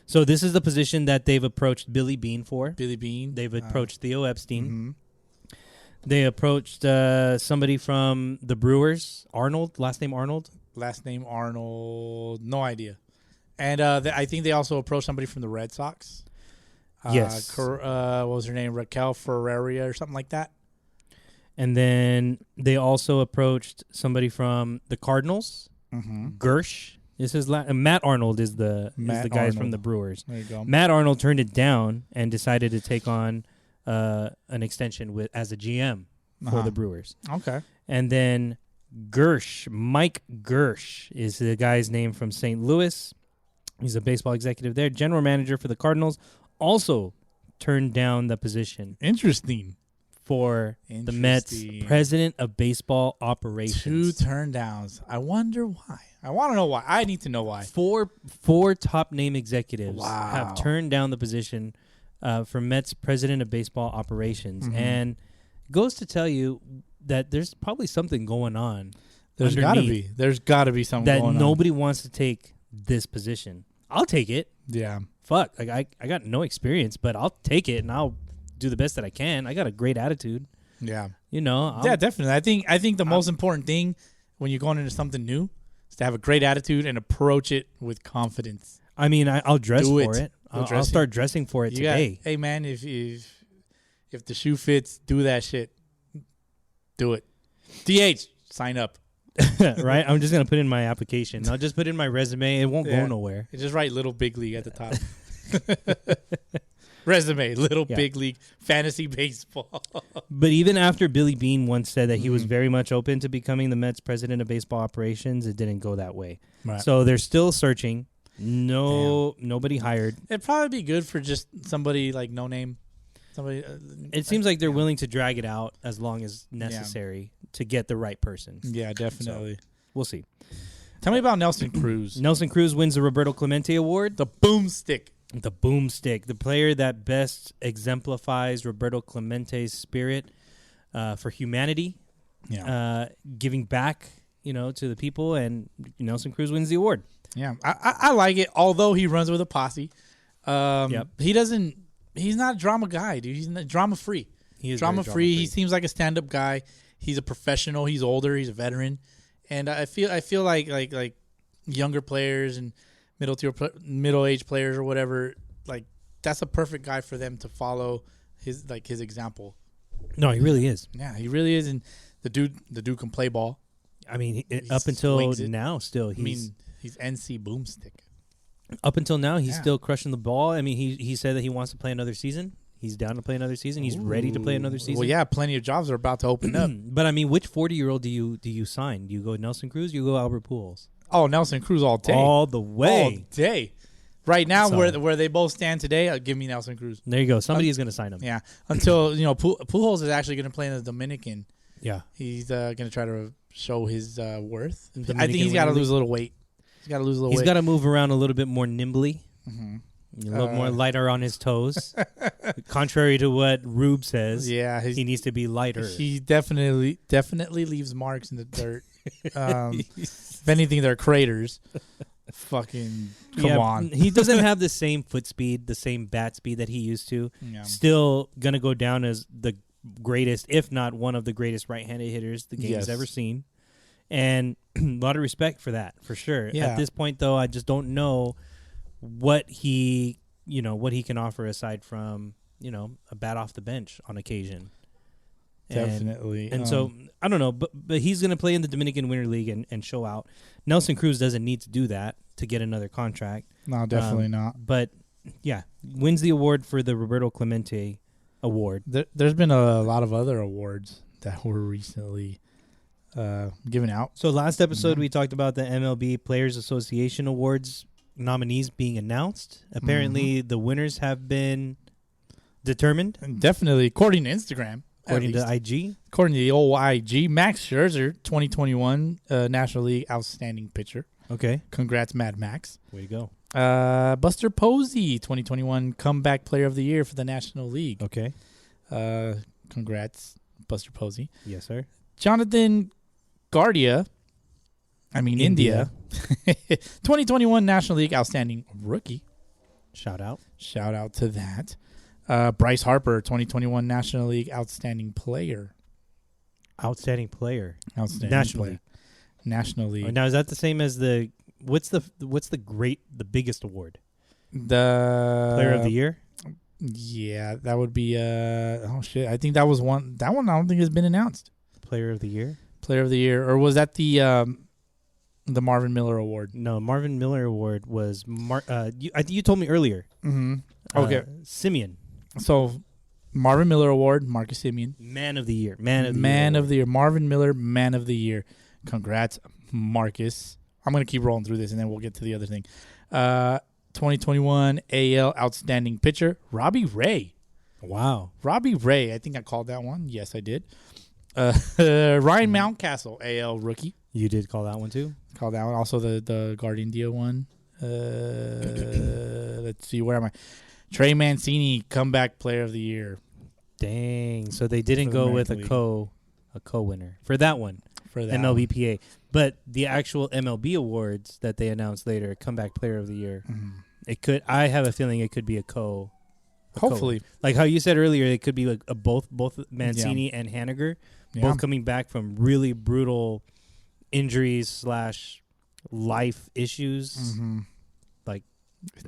Speaker 3: So this is the position that they've approached Billy Beane for.
Speaker 2: They've
Speaker 3: approached Theo Epstein. They approached somebody from the Brewers. Arnold. Last name Arnold.
Speaker 2: No idea. And I think they also approached somebody from the Red Sox.
Speaker 3: Yes.
Speaker 2: What was her name? Raquel Ferreira or something like that.
Speaker 3: And then they also approached somebody from the Cardinals. Gersh. This is Matt Arnold is the guys from the Brewers.
Speaker 2: There you go.
Speaker 3: Matt Arnold turned it down and decided to take on an extension as a GM for the Brewers.
Speaker 2: Okay.
Speaker 3: And then Mike Gersh is the guy's name from St. Louis. He's a baseball executive there. General manager for the Cardinals. Also turned down the position.
Speaker 2: Interesting.
Speaker 3: For the Mets president of baseball operations.
Speaker 2: 2 turn downs. I wonder why. I want to know why. I need to know why.
Speaker 3: Four top name executives have turned down the position for Mets president of baseball operations. And it goes to tell you that there's probably something going on.
Speaker 2: There's got to be. There's got to be something going on.
Speaker 3: That nobody wants to take this position. I'll take it.
Speaker 2: Yeah.
Speaker 3: Fuck. Like I got no experience, but I'll take it and I'll do the best that I can. I got a great attitude.
Speaker 2: Yeah.
Speaker 3: Yeah,
Speaker 2: definitely. I think the most important thing when you're going into something new is to have a great attitude and approach it with confidence.
Speaker 3: I mean, I'll dress for it. I'll start dressing for it today.
Speaker 2: Hey man, if the shoe fits, do that shit. Do it. DH, sign up.
Speaker 3: Right? I'm just going to put in my application. I'll just put in my resume. It won't go nowhere.
Speaker 2: Just write Little Big League at the top. resume. Little
Speaker 3: Yeah.
Speaker 2: big league fantasy baseball.
Speaker 3: But even after Billy Beane once said that he was very much open to becoming the Mets president of baseball operations, it didn't go that way.
Speaker 2: Right.
Speaker 3: So they're still searching. Nobody hired.
Speaker 2: It'd probably be good for just somebody like no name. Somebody.
Speaker 3: It seems like they're willing to drag it out as long as necessary to get the right person.
Speaker 2: Yeah, definitely.
Speaker 3: So, we'll see.
Speaker 2: Tell me about Nelson Cruz.
Speaker 3: Nelson Cruz wins the Roberto Clemente Award.
Speaker 2: The boomstick.
Speaker 3: The boomstick, the player that best exemplifies Roberto Clemente's spirit for humanity, giving back, to the people, and Nelson Cruz wins the award.
Speaker 2: Yeah, I like it. Although he runs with a posse, He's not a drama guy, dude. He's not drama free.
Speaker 3: He is
Speaker 2: drama
Speaker 3: very
Speaker 2: free.
Speaker 3: drama-free.
Speaker 2: He seems like a stand up guy. He's a professional. He's older. He's a veteran, and I feel like younger players and middle aged players or whatever, like that's a perfect guy for them to follow his example.
Speaker 3: No, he really is.
Speaker 2: Yeah, he really is, and the dude can play ball.
Speaker 3: I mean,
Speaker 2: He
Speaker 3: up until
Speaker 2: swings it.
Speaker 3: now, still
Speaker 2: He's NC boomstick.
Speaker 3: Up until now, he's
Speaker 2: Yeah.
Speaker 3: still crushing the ball. I mean, he said that he wants to play another season. He's down to play another season. He's ready to play another season.
Speaker 2: Well, yeah, plenty of jobs are about to open up.
Speaker 3: But I mean, which 40-year-old do you sign? Do you go Nelson Cruz? You go Albert Pujols?
Speaker 2: Oh, Nelson Cruz all day,
Speaker 3: All the way.
Speaker 2: all day. Right now,
Speaker 3: So-
Speaker 2: where they both stand today, give me Nelson Cruz.
Speaker 3: There you go. Somebody is going to sign him.
Speaker 2: Yeah, until Pujols is actually going to play in the Dominican.
Speaker 3: Yeah.
Speaker 2: He's going to try to show his worth. I
Speaker 3: Dominican
Speaker 2: think he's got to
Speaker 3: Winter
Speaker 2: lose a little weight. He's got to lose a little
Speaker 3: He's
Speaker 2: weight.
Speaker 3: got to move around a little bit more nimbly. A little more lighter on his toes. Contrary to what Rube says,
Speaker 2: Yeah,
Speaker 3: he needs to be lighter.
Speaker 2: He definitely leaves marks in the dirt. If anything, they're craters. Fucking come on.
Speaker 3: He doesn't have the same foot speed, the same bat speed that he used to.
Speaker 2: Yeah.
Speaker 3: Still going to go down as the greatest, if not one of the greatest right-handed hitters the game's
Speaker 2: Yes.
Speaker 3: ever seen. And a lot of respect for that, for sure.
Speaker 2: Yeah.
Speaker 3: At this point, though, I just don't know what he can offer aside from, a bat off the bench on occasion.
Speaker 2: Definitely.
Speaker 3: And so, I don't know, but he's going to play in the Dominican Winter League and show out. Nelson Cruz doesn't need to do that to get another contract.
Speaker 2: No, definitely not.
Speaker 3: But, yeah, wins the award for the Roberto Clemente Award.
Speaker 2: There's been a lot of other awards that were recently given out.
Speaker 3: So last episode, we talked about the MLB Players Association Awards nominees being announced. Apparently, the winners have been determined.
Speaker 2: And definitely, according to Instagram.
Speaker 3: According
Speaker 2: at least.
Speaker 3: to IG.
Speaker 2: According to the old IG, Max Scherzer, 2021 National League Outstanding Pitcher.
Speaker 3: Okay.
Speaker 2: Congrats, Mad Max.
Speaker 3: Way to go.
Speaker 2: Buster Posey, 2021 Comeback Player of the Year for the National League.
Speaker 3: Okay.
Speaker 2: Congrats, Buster Posey.
Speaker 3: Yes, sir.
Speaker 2: Jonathan India. 2021 National League Outstanding Rookie.
Speaker 3: Shout out.
Speaker 2: Shout out to that. Bryce Harper, 2021 National League Outstanding Player.
Speaker 3: Outstanding player.
Speaker 2: Outstanding
Speaker 3: National
Speaker 2: player.
Speaker 3: League.
Speaker 2: National League.
Speaker 3: Now, is that the same as the the biggest award?
Speaker 2: The
Speaker 3: Player of the Year?
Speaker 2: Yeah, that would be oh shit. I think that was one. That one I don't think has been announced.
Speaker 3: Player of the Year?
Speaker 2: Player of the Year, or was that the Marvin Miller Award?
Speaker 3: No, Marvin Miller Award was you told me earlier.
Speaker 2: Mm-hmm. Okay,
Speaker 3: Simeon.
Speaker 2: so Marvin Miller Award, Marcus Simeon.
Speaker 3: Man of the Year. Man
Speaker 2: of the Year. Marvin Miller, Man of the Year. Congrats, Marcus. I'm going to keep rolling through this, and then we'll get to the other thing. 2021 AL Outstanding Pitcher, Robbie Ray.
Speaker 3: Wow.
Speaker 2: Robbie Ray. I think I called that one. Yes, I did. Ryan Mountcastle, AL Rookie.
Speaker 3: You did call that one too?
Speaker 2: Called that one. Also the Guardian Dio one. Let's see. Where am I? Trey Mancini, Comeback Player of the Year.
Speaker 3: Dang. So they didn't
Speaker 2: For the
Speaker 3: go with
Speaker 2: American
Speaker 3: a co-winner for that one.
Speaker 2: For that
Speaker 3: MLBPA. But the actual MLB awards that they announced later, Comeback Player of the Year, it could. I have a feeling it could be a co.
Speaker 2: Hopefully.
Speaker 3: Like how you said earlier, it could be like both Mancini and Haniger, both coming back from really brutal injuries / life issues. Like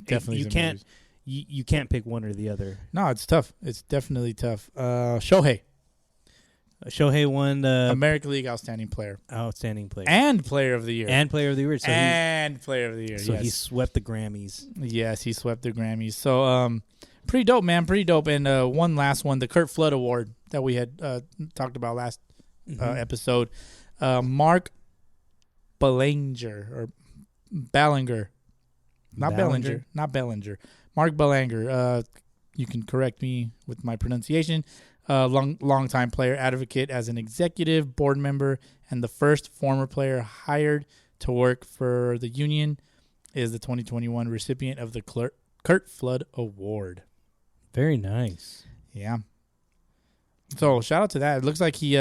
Speaker 2: Definitely
Speaker 3: you
Speaker 2: some
Speaker 3: can't
Speaker 2: injuries.
Speaker 3: you can't pick one or the other.
Speaker 2: No, it's tough. It's definitely tough. Shohei,
Speaker 3: Shohei won the
Speaker 2: American League Outstanding Player
Speaker 3: outstanding player
Speaker 2: and Player of the Year.
Speaker 3: and player of the year. So
Speaker 2: and Player of the Year.
Speaker 3: so
Speaker 2: yes.
Speaker 3: he swept the Grammys.
Speaker 2: Yes, he swept the Grammys. So Pretty dope, man. Pretty dope. And one last one, the Kurt Flood Award that we had talked about last episode. Mark Ballinger. Not Bellinger. Not Bellinger. Mark Belanger. You can correct me with my pronunciation. Long-time player advocate as an executive board member, and the first former player hired to work for the union, is the 2021 recipient of the Kurt Flood Award.
Speaker 3: Very nice.
Speaker 2: Yeah. So shout out to that. It looks like he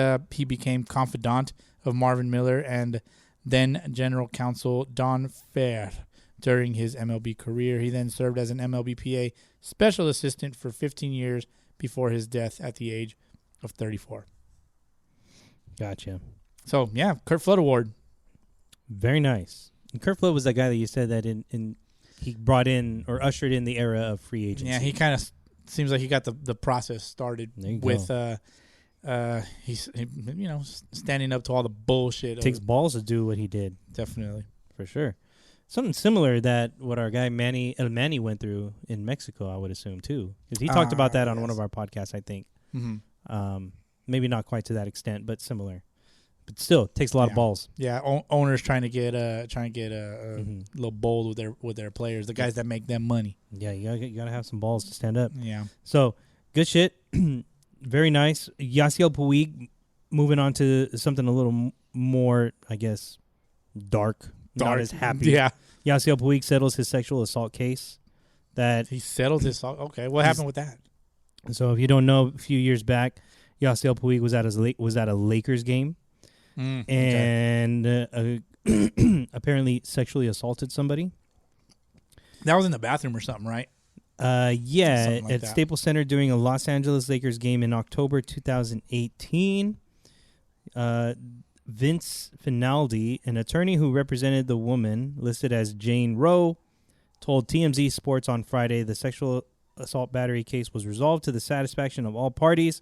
Speaker 2: became confidant of Marvin Miller and then general counsel Don Fair during his MLB career. He then served as an MLBPA special assistant for 15 years before his death at the age of 34.
Speaker 3: Gotcha.
Speaker 2: So, yeah, Kurt Flood Award.
Speaker 3: Very nice. And Kurt Flood was that guy that you said that he brought in or ushered in the era of free agency.
Speaker 2: Yeah, he kind of seems like he got the process started with he's standing up to all the bullshit.
Speaker 3: It takes balls to do what he did.
Speaker 2: Definitely.
Speaker 3: For sure. Something similar that what our guy Manny went through in Mexico, I would assume, too. Because he talked about that on one of our podcasts, I think.
Speaker 2: Mm-hmm.
Speaker 3: Maybe not quite to that extent, but similar. But still, it takes a lot of balls.
Speaker 2: Yeah, owners trying to get a little bold with their players, the guys that make them money.
Speaker 3: Yeah, you gotta have some balls to stand up.
Speaker 2: Yeah.
Speaker 3: So, good shit. Very nice. Yasiel Puig, moving on to something a little more, I guess, dark. Not as happy.
Speaker 2: Yeah.
Speaker 3: Yasiel Puig settles his sexual assault case.
Speaker 2: He settled his assault. Okay, what happened with that?
Speaker 3: So if you don't know, a few years back, Yasiel Puig was at a Lakers game, and apparently sexually assaulted somebody.
Speaker 2: That was in the bathroom or something, right?
Speaker 3: Yeah,
Speaker 2: like
Speaker 3: at
Speaker 2: that.
Speaker 3: Staples Center during a Los Angeles Lakers game in October 2018. Vince Finaldi, an attorney who represented the woman listed as Jane Roe, told TMZ Sports on Friday the sexual assault battery case was resolved to the satisfaction of all parties.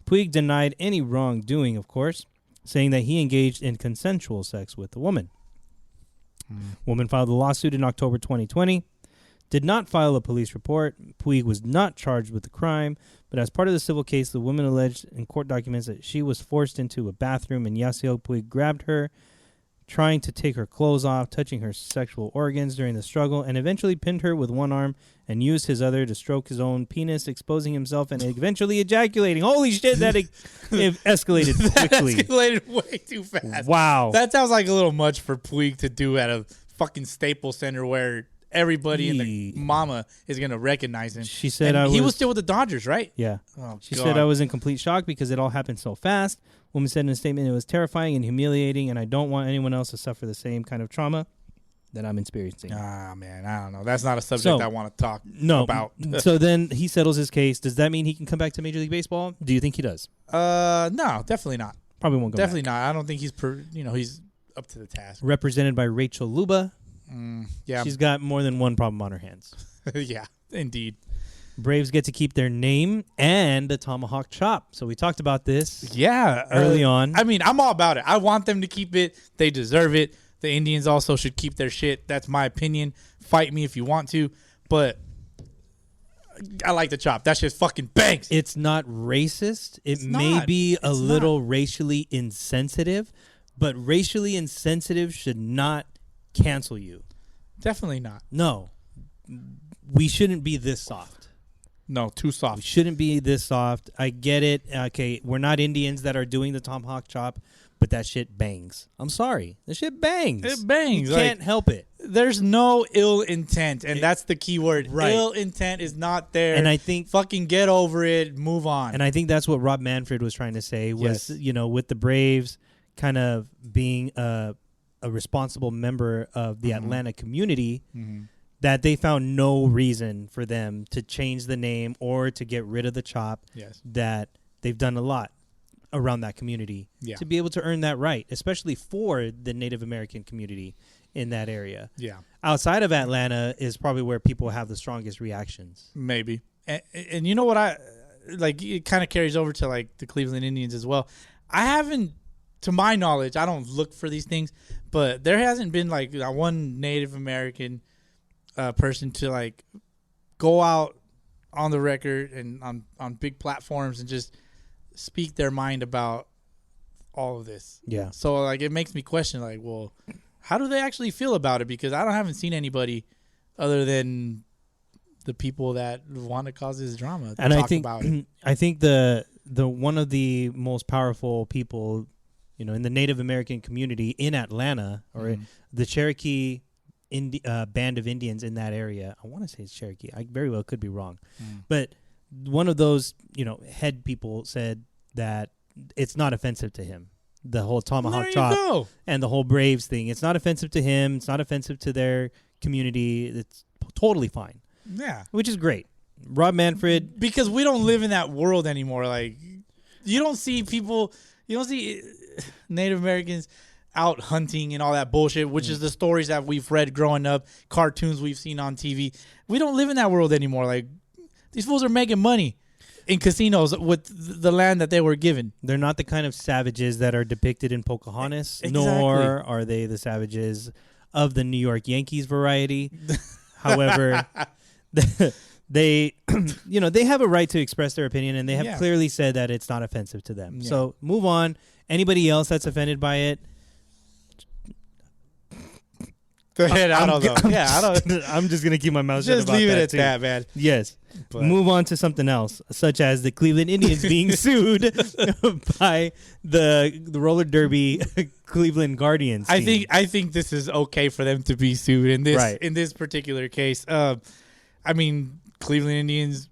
Speaker 3: Puig denied any wrongdoing, of course, saying that he engaged in consensual sex with the woman. Woman filed a lawsuit in October 2020, did not file a police report. Puig was not charged with the crime, but as part of the civil case, the woman alleged in court documents that she was forced into a bathroom and Yasiel Puig grabbed her, trying to take her clothes off, touching her sexual organs during the struggle, and eventually pinned her with one arm and used his other to stroke his own penis, exposing himself and eventually ejaculating. Holy shit, that it escalated quickly.
Speaker 2: That escalated way too fast.
Speaker 3: Wow.
Speaker 2: That sounds like a little much for Puig to do at a fucking Staples Center where everybody in the mama is going to recognize him.
Speaker 3: She said
Speaker 2: he was still with the Dodgers, right?
Speaker 3: Yeah.
Speaker 2: Oh,
Speaker 3: she
Speaker 2: God.
Speaker 3: said, I was in complete shock because it all happened so fast. Woman said in a statement, it was terrifying and humiliating, and I don't want anyone else to suffer the same kind of trauma that I'm experiencing.
Speaker 2: Ah, man, I don't know. That's not a subject I want to talk about.
Speaker 3: So then he settles his case. Does that mean he can come back to Major League Baseball? Do you think he does?
Speaker 2: No, definitely not.
Speaker 3: Probably won't go
Speaker 2: Definitely
Speaker 3: back.
Speaker 2: not. I don't think he's up to the task.
Speaker 3: Represented by Rachel Luba.
Speaker 2: Yeah.
Speaker 3: She's got more than one problem on her hands.
Speaker 2: Yeah, indeed.
Speaker 3: Braves get to keep their name and the tomahawk chop. So we talked about this
Speaker 2: early
Speaker 3: on.
Speaker 2: I mean, I'm all about it. I want them to keep it. They deserve it. The Indians also should keep their shit. That's my opinion. Fight me if you want to. But I like the chop. That shit fucking bangs.
Speaker 3: It's not racist. It may be a little racially insensitive, but racially insensitive should not cancel you.
Speaker 2: Definitely not.
Speaker 3: No. We shouldn't be this soft.
Speaker 2: No, too
Speaker 3: We
Speaker 2: soft.
Speaker 3: shouldn't be this soft. I get it. Okay, we're not Indians that are doing the tomahawk chop, but that shit bangs. I'm sorry. The shit bangs.
Speaker 2: It bangs.
Speaker 3: You can't help it.
Speaker 2: There's no ill intent, and that's the key word.
Speaker 3: Right.
Speaker 2: Ill intent is not there.
Speaker 3: And I think
Speaker 2: fucking get over it, move on.
Speaker 3: And I think that's what Rob Manfred was trying to say was, with the Braves kind of being a responsible member of the Atlanta community, that they found no reason for them to change the name or to get rid of the chop.
Speaker 2: Yes.
Speaker 3: That they've done a lot around that community to be able to earn that right, especially for the Native American community in that area.
Speaker 2: Yeah.
Speaker 3: Outside of Atlanta is probably where people have the strongest reactions.
Speaker 2: Maybe. And you know what it kind of carries over to like the Cleveland Indians as well. I haven't, to my knowledge, I don't look for these things, but there hasn't been like one Native American person to like go out on the record and on big platforms and just speak their mind about all of this.
Speaker 3: Yeah.
Speaker 2: So like it makes me question like, well, how do they actually feel about it? Because haven't seen anybody other than the people that want to cause this drama
Speaker 3: And
Speaker 2: talk about it.
Speaker 3: I think the one of the most powerful people, in the Native American community in Atlanta, or the Cherokee band of Indians in that area. I want to say it's Cherokee. I very well could be wrong. But one of those, head people said that it's not offensive to him. The whole tomahawk chop and the whole Braves thing. It's not offensive to him. It's not offensive to their community. It's totally fine.
Speaker 2: Yeah.
Speaker 3: Which is great. Rob Manfred.
Speaker 2: Because we don't live in that world anymore. Like, you don't see Native Americans out hunting and all that bullshit, which is the stories that we've read growing up, cartoons we've seen on TV. We don't live in that world anymore. Like, these fools are making money in casinos with the land that they were given.
Speaker 3: They're not the kind of savages that are depicted in Pocahontas,
Speaker 2: Exactly.
Speaker 3: nor are they the savages of the New York Yankees variety. However, they they have a right to express their opinion, and they have clearly said that it's not offensive to them. So move on. Anybody else that's offended by it?
Speaker 2: Go ahead. I don't know. I don't.
Speaker 3: I'm just gonna keep my mouth shut
Speaker 2: Just
Speaker 3: about
Speaker 2: leave it
Speaker 3: that
Speaker 2: at
Speaker 3: too.
Speaker 2: that, man.
Speaker 3: Yes.
Speaker 2: But
Speaker 3: move on to something else, such as the Cleveland Indians being sued by the roller derby Cleveland Guardians.
Speaker 2: I think this is okay for them to be sued in this particular case. I mean, Cleveland Indians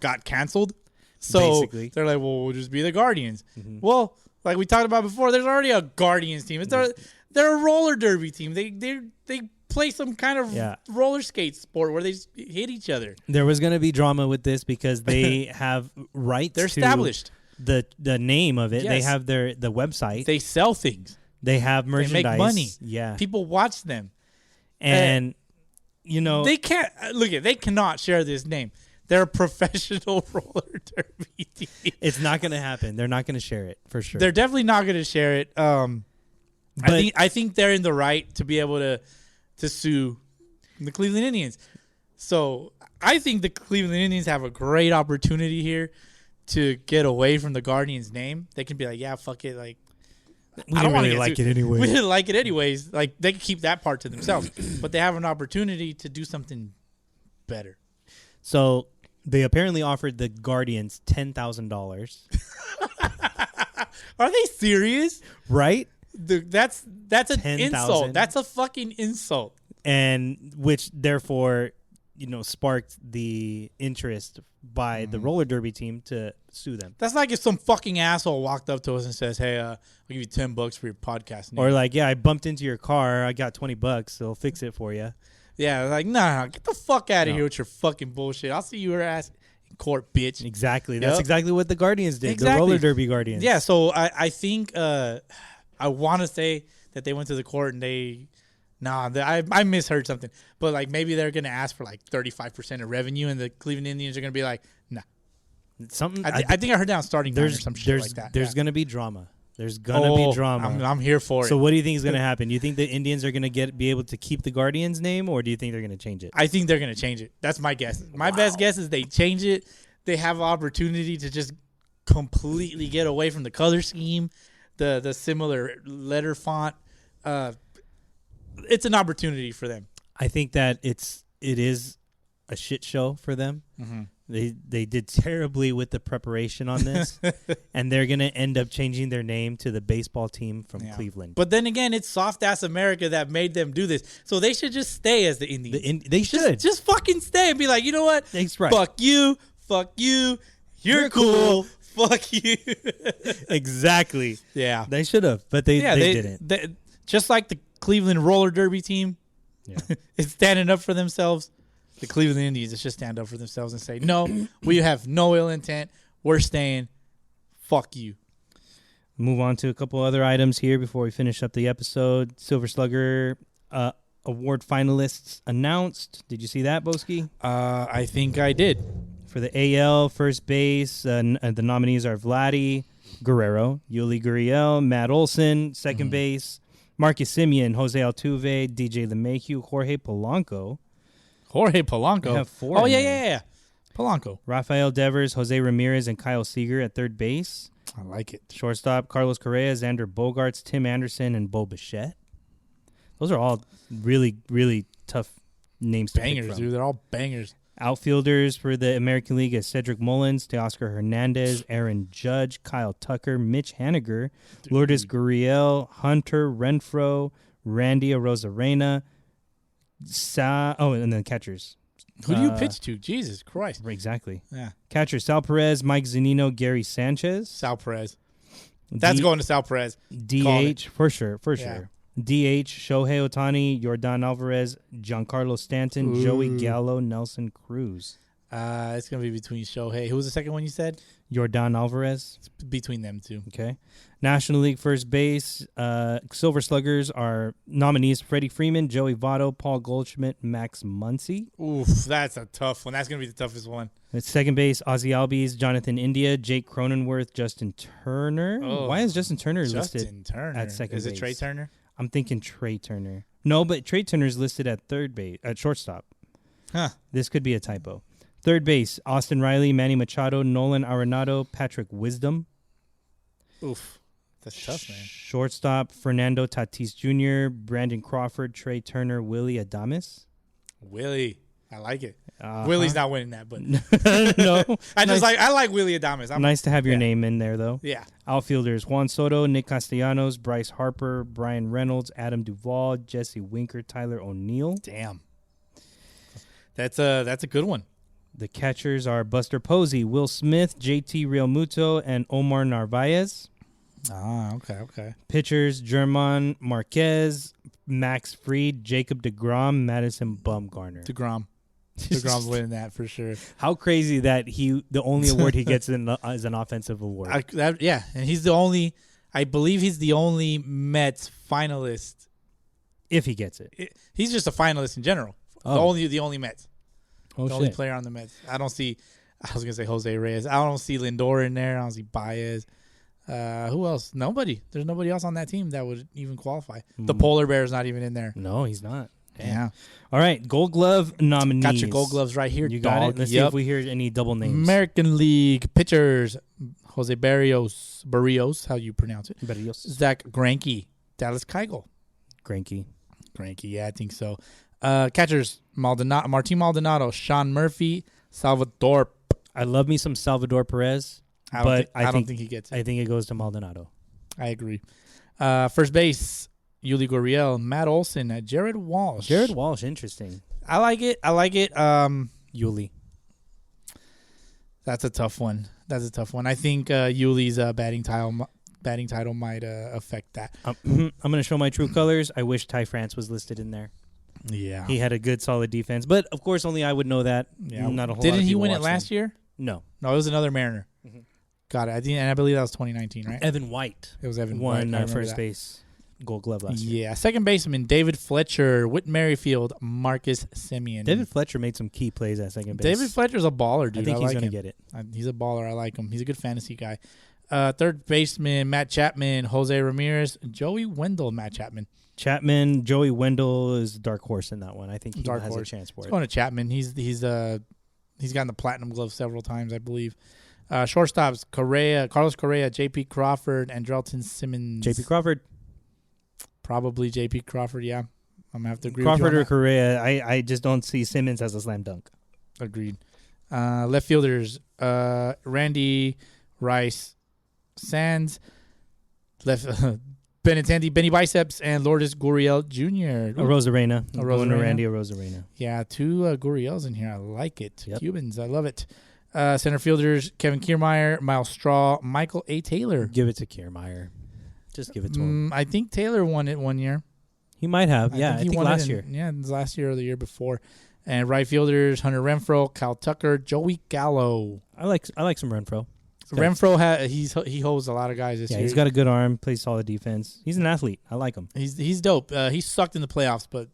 Speaker 2: got canceled, so
Speaker 3: Basically.
Speaker 2: they're like, well, we'll just be the Guardians. Well, like we talked about before, there's already a Guardians team. They're a roller derby team. They play some kind of roller skate sport where they just hit each other.
Speaker 3: There was going to be drama with this because they have rights.
Speaker 2: They're
Speaker 3: to
Speaker 2: established.
Speaker 3: The name of it.
Speaker 2: Yes.
Speaker 3: They have the website.
Speaker 2: They sell things.
Speaker 3: They have merchandise.
Speaker 2: They make money.
Speaker 3: Yeah.
Speaker 2: People watch them.
Speaker 3: And
Speaker 2: they can't they cannot share this name. They're a professional roller derby team.
Speaker 3: It's not going to happen. They're not going to share it for sure.
Speaker 2: They're definitely not going to share it. I think they're in the right to be able to sue the Cleveland Indians. So I think the Cleveland Indians have a great opportunity here to get away from the Guardians name. They can be like, yeah, fuck it. Like,
Speaker 3: we
Speaker 2: I don't
Speaker 3: didn't really
Speaker 2: wanna
Speaker 3: like
Speaker 2: get
Speaker 3: it anyway.
Speaker 2: We didn't like it anyways. Like, they can keep that part to themselves, but they have an opportunity to do something better.
Speaker 3: So they apparently offered the Guardians $10,000.
Speaker 2: Are they serious?
Speaker 3: Right?
Speaker 2: That's an
Speaker 3: 10,000.
Speaker 2: insult. That's a fucking insult.
Speaker 3: And which therefore, sparked the interest by the roller derby team to sue them.
Speaker 2: That's like if some fucking asshole walked up to us and says, "Hey, I'll give you $10 for your podcast name."
Speaker 3: Or like, yeah, I bumped into your car. I got $20. So I'll fix it for you.
Speaker 2: Yeah, like, nah, get the fuck out of here with your fucking bullshit. I'll see your ass in court, bitch.
Speaker 3: Exactly. That's
Speaker 2: Yep.
Speaker 3: exactly what the Guardians did.
Speaker 2: Exactly.
Speaker 3: The roller derby Guardians.
Speaker 2: Yeah, so I think I want to say that they went to the court and I misheard something. But like maybe they're going to ask for like 35% of revenue and the Cleveland Indians are going to be like, nah.
Speaker 3: Something.
Speaker 2: I think I heard that on Starting Line or some shit like that.
Speaker 3: There's going to be drama. There's going to be drama.
Speaker 2: I'm here for it.
Speaker 3: So what do you think is going to happen? Do you think the Indians are going to be able to keep the Guardians name, or do you think they're going to change it?
Speaker 2: I think they're going to change it. That's my guess. My best guess is they change it. They have an opportunity to just completely get away from the color scheme, the similar letter font. It's an opportunity for them.
Speaker 3: I think that it is a shit show for them. Mm-hmm. They did terribly with the preparation on this, and they're going to end up changing their name to the baseball team from Cleveland.
Speaker 2: But then again, it's soft-ass America that made them do this. So they should just stay as the Indians.
Speaker 3: They should.
Speaker 2: Just fucking stay and be like, you know what?
Speaker 3: That's right.
Speaker 2: Fuck you. You're cool. Fuck you.
Speaker 3: Exactly.
Speaker 2: Yeah.
Speaker 3: They should have, but they didn't.
Speaker 2: Just like the Cleveland roller derby team is standing up for themselves. The Cleveland Indians just stand up for themselves and say, no, we have no ill intent. We're staying. Fuck you.
Speaker 3: Move on to a couple other items here before we finish up the episode. Silver Slugger award finalists announced. Did you see that, Bowski?
Speaker 2: I think I did.
Speaker 3: For the AL first base, the nominees are Vladdy Guerrero, Yuli Gurriel, Matt Olson, second base, Marcus Semien, Jose Altuve, DJ LeMahieu, Jorge Polanco.
Speaker 2: Jorge Polanco.
Speaker 3: We have four
Speaker 2: Oh,
Speaker 3: in
Speaker 2: yeah,
Speaker 3: there.
Speaker 2: yeah. Polanco.
Speaker 3: Rafael Devers, Jose Ramirez, and Kyle Seager at third base.
Speaker 2: I like it.
Speaker 3: Shortstop, Carlos Correa, Xander Bogaerts, Tim Anderson, and Bo Bichette. Those are all really, really tough names to pick
Speaker 2: Bangers,
Speaker 3: from.
Speaker 2: dude. They're all bangers.
Speaker 3: Outfielders for the American League is Cedric Mullins, Teoscar Hernandez, Aaron Judge, Kyle Tucker, Mitch Haniger, Lourdes Gurriel, Hunter Renfroe, Randy Arozarena, and then catchers.
Speaker 2: Who do you pitch to? Jesus Christ.
Speaker 3: Exactly.
Speaker 2: Yeah.
Speaker 3: Catcher, Sal Perez, Mike Zunino, Gary Sanchez.
Speaker 2: Sal Perez. That's going to Sal Perez.
Speaker 3: DH, for sure.
Speaker 2: Yeah.
Speaker 3: DH, Shohei Ohtani, Yordan Alvarez, Giancarlo Stanton, Joey Gallo, Nelson Cruz.
Speaker 2: It's going to be between Shohei. Who was the second one you said?
Speaker 3: Yordan Alvarez.
Speaker 2: It's between them two.
Speaker 3: Okay. National League first base, Silver Sluggers are nominees Freddie Freeman, Joey Votto, Paul Goldschmidt, Max Muncy.
Speaker 2: Oof, that's a tough one. That's going to be the toughest one.
Speaker 3: At second base, Ozzie Albies, Jonathan India, Jake Cronenworth, Justin Turner.
Speaker 2: Oh,
Speaker 3: Why is Justin Turner
Speaker 2: Justin
Speaker 3: listed
Speaker 2: Turner.
Speaker 3: at second base?
Speaker 2: Is it Trey Turner?
Speaker 3: I'm thinking Trey Turner. No, but Trey Turner's listed at third base, at shortstop.
Speaker 2: Huh.
Speaker 3: This could be a typo. Third base, Austin Riley, Manny Machado, Nolan Arenado, Patrick Wisdom.
Speaker 2: Oof. That's tough, man.
Speaker 3: Shortstop, Fernando Tatis Jr., Brandon Crawford, Trey Turner, Willie Adames.
Speaker 2: Willie. I like it. Willie's not winning that, but
Speaker 3: No.
Speaker 2: I like Willie Adames.
Speaker 3: Nice to have your name in there, though.
Speaker 2: Yeah.
Speaker 3: Outfielders, Juan Soto, Nick Castellanos, Bryce Harper, Brian Reynolds, Adam Duvall, Jesse Winker, Tyler O'Neill.
Speaker 2: Damn. That's a good one.
Speaker 3: The catchers are Buster Posey, Will Smith, JT Realmuto, and Omar Narvaez.
Speaker 2: Ah, okay.
Speaker 3: Pitchers, German Marquez, Max Fried, Jacob DeGrom, Madison Bumgarner.
Speaker 2: DeGrom's winning that for sure.
Speaker 3: How crazy that the only award he gets is an offensive award.
Speaker 2: Yeah, and I believe he's the only Mets finalist.
Speaker 3: If he gets it.
Speaker 2: He's just a finalist in general.
Speaker 3: Oh.
Speaker 2: The only Mets.
Speaker 3: Oh,
Speaker 2: the only player on the Mets. I was going to say Jose Reyes. I don't see Lindor in there. I don't see Baez. Who else? Nobody. There's nobody else on that team that would even qualify. The Polar Bear's not even in there.
Speaker 3: No, he's not.
Speaker 2: Yeah.
Speaker 3: All right, Gold Glove nominees.
Speaker 2: Got your Gold Gloves right here,
Speaker 3: You got
Speaker 2: dog.
Speaker 3: it? Let's see if we hear any double names.
Speaker 2: American League pitchers. Jose Barrios, how you pronounce it.
Speaker 3: Barrios.
Speaker 2: Zach Greinke. Dallas Keuchel.
Speaker 3: Greinke.
Speaker 2: Yeah, I think so. Catchers, Martin Maldonado, Sean Murphy, Salvador.
Speaker 3: I love me some Salvador Perez,
Speaker 2: I don't think he gets it.
Speaker 3: I think it goes to Maldonado.
Speaker 2: I agree. First base, Yuli Gurriel, Matt Olson, Jared Walsh.
Speaker 3: Interesting.
Speaker 2: I like it.
Speaker 3: Yuli.
Speaker 2: That's a tough one. I think Yuli's batting title might affect that.
Speaker 3: I'm going to show my true colors. I wish Ty France was listed in there.
Speaker 2: Yeah.
Speaker 3: He had a good, solid defense. But, of course, only I would know that.
Speaker 2: Yeah.
Speaker 3: Not a whole lot
Speaker 2: Didn't
Speaker 3: of
Speaker 2: he
Speaker 3: people
Speaker 2: win it
Speaker 3: watched
Speaker 2: last
Speaker 3: him.
Speaker 2: year?
Speaker 3: No.
Speaker 2: No, it was another Mariner.
Speaker 3: Mm-hmm.
Speaker 2: Got it. I believe that was 2019, right?
Speaker 3: Evan White.
Speaker 2: It was Evan White.
Speaker 3: Won
Speaker 2: I remember
Speaker 3: first
Speaker 2: that.
Speaker 3: base Gold Glove last year.
Speaker 2: Yeah. Second baseman, David Fletcher, Whit Merrifield, Marcus Semien.
Speaker 3: David Fletcher made some key plays at second base.
Speaker 2: David Fletcher's a baller, dude.
Speaker 3: I think he's
Speaker 2: like
Speaker 3: going to
Speaker 2: him.
Speaker 3: get it.
Speaker 2: He's a baller. I like him. He's a good fantasy guy. Third baseman, Matt Chapman, Jose Ramirez, Joey Wendell, Matt Chapman.
Speaker 3: Chapman, Joey Wendell is a dark horse in that one. I think he
Speaker 2: Dark
Speaker 3: has
Speaker 2: horse.
Speaker 3: a chance for
Speaker 2: It's
Speaker 3: it.
Speaker 2: going to Chapman. He's gotten the platinum glove several times, I believe. Shortstops, Carlos Correa, J.P. Crawford, Andrelton Simmons.
Speaker 3: J.P. Crawford.
Speaker 2: Probably J.P. Crawford, yeah. I'm going to have to agree
Speaker 3: Crawford or
Speaker 2: with you on
Speaker 3: Correa. I just don't see Simmons as a slam dunk.
Speaker 2: that. Agreed. Left fielders, Randy Rice Sands. Left Benintendi, Benny Biceps, and Lourdes Gurriel Jr.
Speaker 3: Rosarena.
Speaker 2: A
Speaker 3: Going to
Speaker 2: Rosarena.
Speaker 3: Randy Rosarena.
Speaker 2: Yeah, two Gurriels in here. I like it.
Speaker 3: Yep.
Speaker 2: Cubans, I love it. Center fielders, Kevin Kiermaier, Miles Straw, Michael A. Taylor.
Speaker 3: Give it to Kiermaier. Just give it to him.
Speaker 2: I think Taylor won it one year.
Speaker 3: He might have. I think
Speaker 2: won
Speaker 3: last
Speaker 2: it
Speaker 3: year.
Speaker 2: Yeah, last year or the year before. And right fielders, Hunter Renfroe, Kyle Tucker, Joey Gallo.
Speaker 3: I like some Renfro.
Speaker 2: Renfroe he holds a lot of guys this year.
Speaker 3: He's got a good arm, plays solid defense. He's an athlete. I like him.
Speaker 2: He's dope. He sucked in the playoffs, but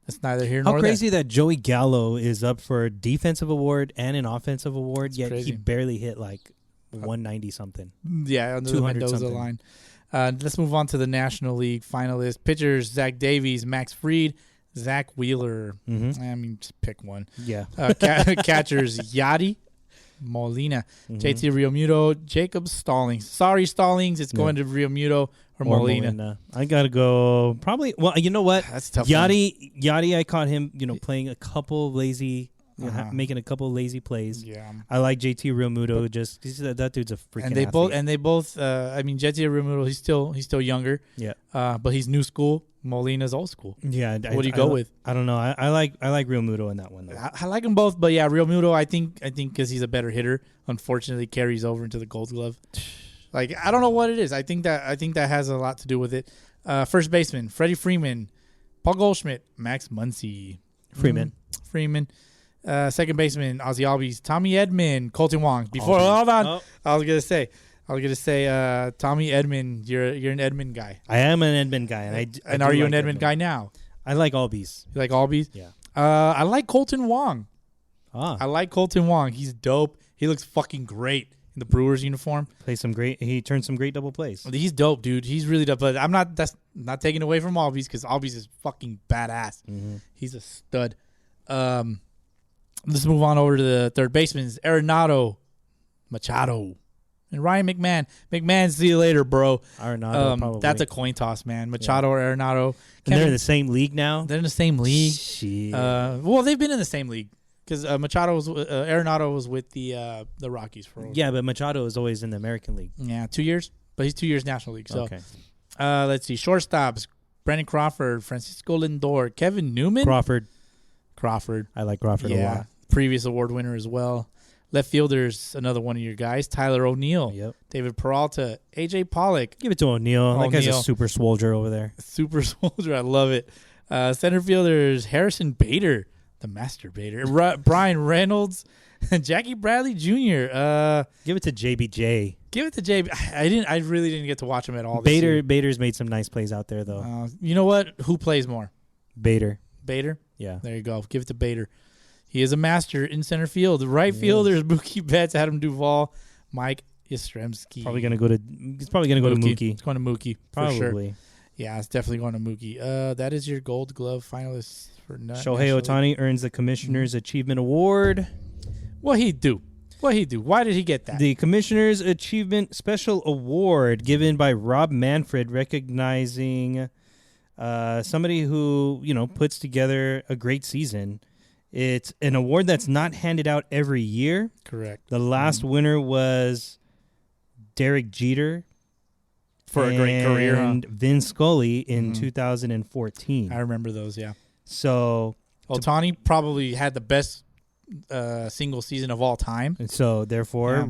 Speaker 2: that's neither here nor
Speaker 3: How
Speaker 2: there.
Speaker 3: crazy that Joey Gallo is up for a defensive award and an offensive award, yet
Speaker 2: crazy.
Speaker 3: he barely hit like 190 something.
Speaker 2: Yeah, under the
Speaker 3: 200
Speaker 2: Mendoza
Speaker 3: something.
Speaker 2: line. Let's move on to the National League finalists. Pitchers, Zach Davies, Max Fried, Zach Wheeler.
Speaker 3: Mm-hmm.
Speaker 2: I mean, just pick one.
Speaker 3: Yeah.
Speaker 2: Catchers Yachty, Molina, JT Realmuto, Jacob Stallings. Sorry, Stallings. It's going to Realmuto or Molina.
Speaker 3: I gotta go. Probably. Well, you know what?
Speaker 2: That's a tough.
Speaker 3: Yachty. I caught him. Playing a couple lazy, making a couple lazy plays.
Speaker 2: Yeah.
Speaker 3: I like JT Realmuto. Just that dude's a freaking.
Speaker 2: And they both. I mean, JT Realmuto. He's still younger.
Speaker 3: Yeah.
Speaker 2: But he's new school. Molina's old school.
Speaker 3: Yeah.
Speaker 2: What do you go with?
Speaker 3: I don't know. I like Realmuto in that one though.
Speaker 2: I like them both, but yeah, Realmuto. I think because he's a better hitter. Unfortunately, carries over into the Gold Glove. Like I don't know what it is. I think that has a lot to do with it. First baseman Freddie Freeman, Paul Goldschmidt, Max Muncy,
Speaker 3: Freeman.
Speaker 2: Second baseman Ozzy Albies, Tommy Edman, Colton Wong. Hold on, I was gonna say Tommy Edman. You're an Edman guy.
Speaker 3: I am an Edman guy, and
Speaker 2: are you an Edman guy now?
Speaker 3: I like Albies.
Speaker 2: You like Albies?
Speaker 3: Yeah.
Speaker 2: I like Colton Wong.
Speaker 3: I
Speaker 2: like Colton Wong. He's dope. He looks fucking great in the Brewers uniform.
Speaker 3: He turned some great double plays.
Speaker 2: He's dope, dude. He's really dope. But that's not taking away from Albies because Albies is fucking badass.
Speaker 3: Mm-hmm.
Speaker 2: He's a stud. Let's move on over to the third baseman. Arenado, Machado, and Ryan McMahon. McMahon, see you later, bro.
Speaker 3: Arenado, probably.
Speaker 2: That's a coin toss, man. Machado or Arenado.
Speaker 3: And they're in the same league now?
Speaker 2: They're in the same league.
Speaker 3: Shit.
Speaker 2: Well, they've been in the same league. Because Arenado was with the Rockies for
Speaker 3: yeah, but Machado is always in the American League.
Speaker 2: Yeah, 2 years, but he's 2 years National League. So,
Speaker 3: okay.
Speaker 2: Let's see, shortstops: Brandon Crawford, Francisco Lindor, Kevin Newman,
Speaker 3: Crawford.
Speaker 2: I
Speaker 3: like Crawford a lot.
Speaker 2: Previous award winner as well. Left fielders, another one of your guys, Tyler O'Neill,
Speaker 3: Yep.
Speaker 2: David Peralta, AJ Pollock.
Speaker 3: Give it to O'Neill. That guy's a super soldier over there.
Speaker 2: Super soldier, I love it. Center fielders: Harrison Bader. The masturbator. Brian Reynolds and Jackie Bradley Jr.
Speaker 3: Give it to JBJ.
Speaker 2: Give it to JB. I really didn't get to watch him at all. This year.
Speaker 3: Bader's made some nice plays out there though.
Speaker 2: You know what? Who plays more?
Speaker 3: Bader.
Speaker 2: Yeah. There you go. Give it to Bader. He is a master in center field. The right fielders: Mookie Betts, Adam Duvall, Mike Yastrzemski.
Speaker 3: He's probably gonna go to Mookie.
Speaker 2: It's going to Mookie.
Speaker 3: Probably.
Speaker 2: For sure. Yeah, it's definitely going to Mookie. That is your Gold Glove finalist for
Speaker 3: Shohei Ohtani earns the Commissioner's Achievement Award.
Speaker 2: What he do? Why did he get that?
Speaker 3: The Commissioner's Achievement Special Award given by Rob Manfred, recognizing somebody who puts together a great season. It's an award that's not handed out every year.
Speaker 2: Correct.
Speaker 3: The last winner was Derek Jeter.
Speaker 2: For a great career,
Speaker 3: and Vin Scully in 2014.
Speaker 2: I remember those, yeah.
Speaker 3: So
Speaker 2: Ohtani probably had the best single season of all time.
Speaker 3: And so therefore,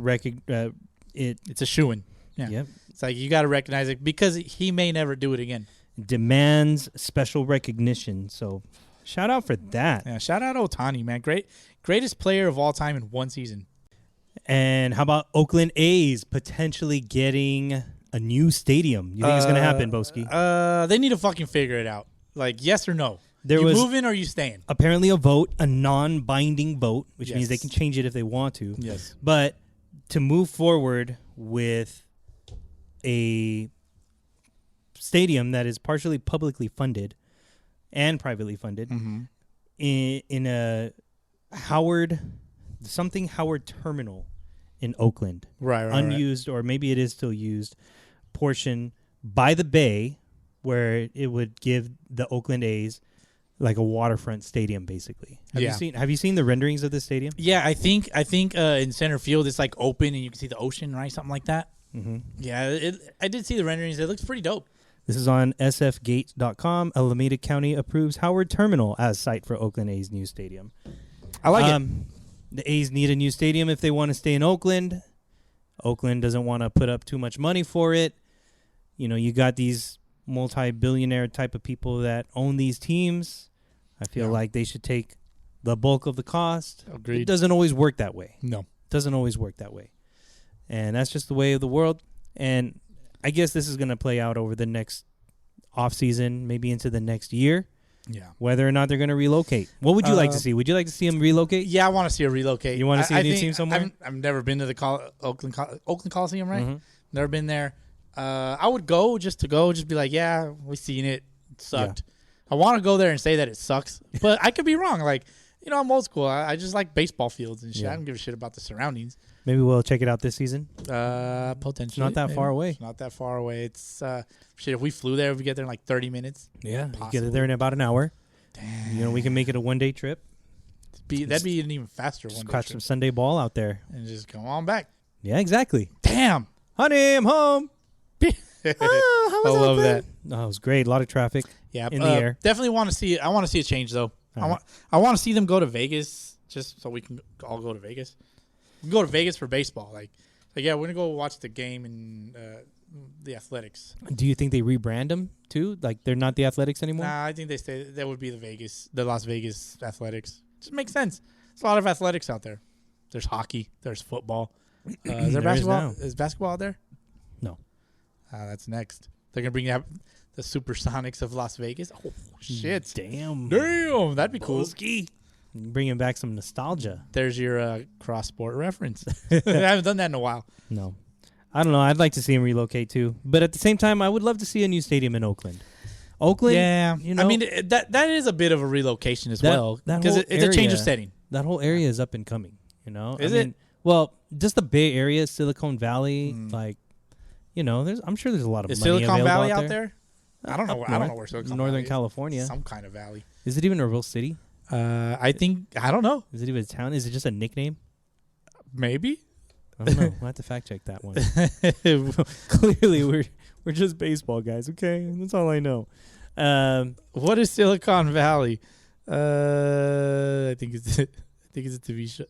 Speaker 2: it's a shoo-in. Yeah.
Speaker 3: Yep.
Speaker 2: It's like you got to recognize it because he may never do it again.
Speaker 3: Demands special recognition. So shout out for that.
Speaker 2: Yeah, shout out Ohtani, man. Greatest player of all time in one season.
Speaker 3: And how about Oakland A's potentially getting a new stadium? You think it's going to happen, Bowski?
Speaker 2: They need to fucking figure it out. Like, yes or no.
Speaker 3: You
Speaker 2: moving or are you staying?
Speaker 3: Apparently a vote, a non-binding vote, which means they can change it if they want to.
Speaker 2: Yes.
Speaker 3: But to move forward with a stadium that is partially publicly funded and privately funded in a Howard terminal in Oakland.
Speaker 2: Right.
Speaker 3: Unused, or maybe it is still used, portion by the bay where it would give the Oakland A's like a waterfront stadium, basically. Have you seen the renderings of this stadium?
Speaker 2: Yeah, I think in center field it's like open and you can see the ocean, right? Something like that.
Speaker 3: Mm-hmm.
Speaker 2: Yeah, I did see the renderings. It looks pretty dope.
Speaker 3: This is on sfgate.com. Alameda County approves Howard Terminal as site for Oakland A's new stadium.
Speaker 2: I like it.
Speaker 3: The A's need a new stadium if they want to stay in Oakland. Oakland doesn't want to put up too much money for it. You got these multi-billionaire type of people that own these teams. I feel like they should take the bulk of the cost.
Speaker 2: Agreed.
Speaker 3: It doesn't always work that way.
Speaker 2: No.
Speaker 3: It doesn't always work that way. And that's just the way of the world. And I guess this is going to play out over the next offseason, maybe into the next year.
Speaker 2: Yeah.
Speaker 3: Whether or not they're going to relocate. What would you like to see? Would you like to see them relocate?
Speaker 2: Yeah, I want to see a relocate.
Speaker 3: You want to see a new team somewhere?
Speaker 2: I've never been to the Oakland Coliseum, right?
Speaker 3: Mm-hmm.
Speaker 2: Never been there. I would go just be like, yeah, we seen it. It sucked.
Speaker 3: Yeah.
Speaker 2: I want to go there and say that it sucks, but I could be wrong. Like, I'm old school. I just like baseball fields and shit. I don't give a shit about the surroundings.
Speaker 3: Maybe we'll check it out this season.
Speaker 2: Potentially.
Speaker 3: It's not that far away.
Speaker 2: It's not that far away. It's shit. If we flew there, we get there in like 30 minutes.
Speaker 3: Yeah,
Speaker 2: Possibly.
Speaker 3: get there in about an hour.
Speaker 2: Damn.
Speaker 3: We can make it a 1-day trip.
Speaker 2: That'd be an even faster one.
Speaker 3: Catch some Sunday ball out there.
Speaker 2: And just come on back.
Speaker 3: Yeah, exactly.
Speaker 2: Damn.
Speaker 3: Honey, I'm home.
Speaker 2: I love that.
Speaker 3: Oh, it was great. A lot of traffic.
Speaker 2: Yeah,
Speaker 3: in the air.
Speaker 2: Definitely want to see it. I want to see a change though.
Speaker 3: All
Speaker 2: I want to see them go to Vegas just so we can all go to Vegas. We can go to Vegas for baseball. Like yeah, we're gonna go watch the game in the Athletics.
Speaker 3: Do you think they rebrand them too? Like they're not the Athletics anymore?
Speaker 2: Nah, I think they stay. That would be the Las Vegas Athletics. Just makes sense. There's a lot of athletics out there. There's hockey. There's football. Is there basketball? Is basketball out there?
Speaker 3: No.
Speaker 2: That's next. They're gonna bring out the Supersonics of Las Vegas. Oh shit!
Speaker 3: Damn,
Speaker 2: that'd be cool.
Speaker 3: Bowski. Bringing back some nostalgia.
Speaker 2: There's your cross sport reference. I haven't done that in a while.
Speaker 3: No, I don't know. I'd like to see him relocate too, but at the same time, I would love to see a new stadium in Oakland.
Speaker 2: Yeah. I mean that is a bit of a relocation as well because it's a change of setting.
Speaker 3: That whole area is up and coming.
Speaker 2: Is it?
Speaker 3: Well, just the Bay Area, Silicon Valley, I'm sure there's a lot of
Speaker 2: is
Speaker 3: money
Speaker 2: Silicon Valley
Speaker 3: out
Speaker 2: out there? I don't know. I don't know where Silicon
Speaker 3: Northern
Speaker 2: Valley is.
Speaker 3: California.
Speaker 2: Some kind of valley.
Speaker 3: Is it even a real city?
Speaker 2: I don't know.
Speaker 3: Is it even a town? Is it just a nickname?
Speaker 2: Maybe.
Speaker 3: I don't know. We'll have to fact check that one. Clearly, we're just baseball guys. Okay, that's all I know.
Speaker 2: What is Silicon Valley? I think it's a TV show.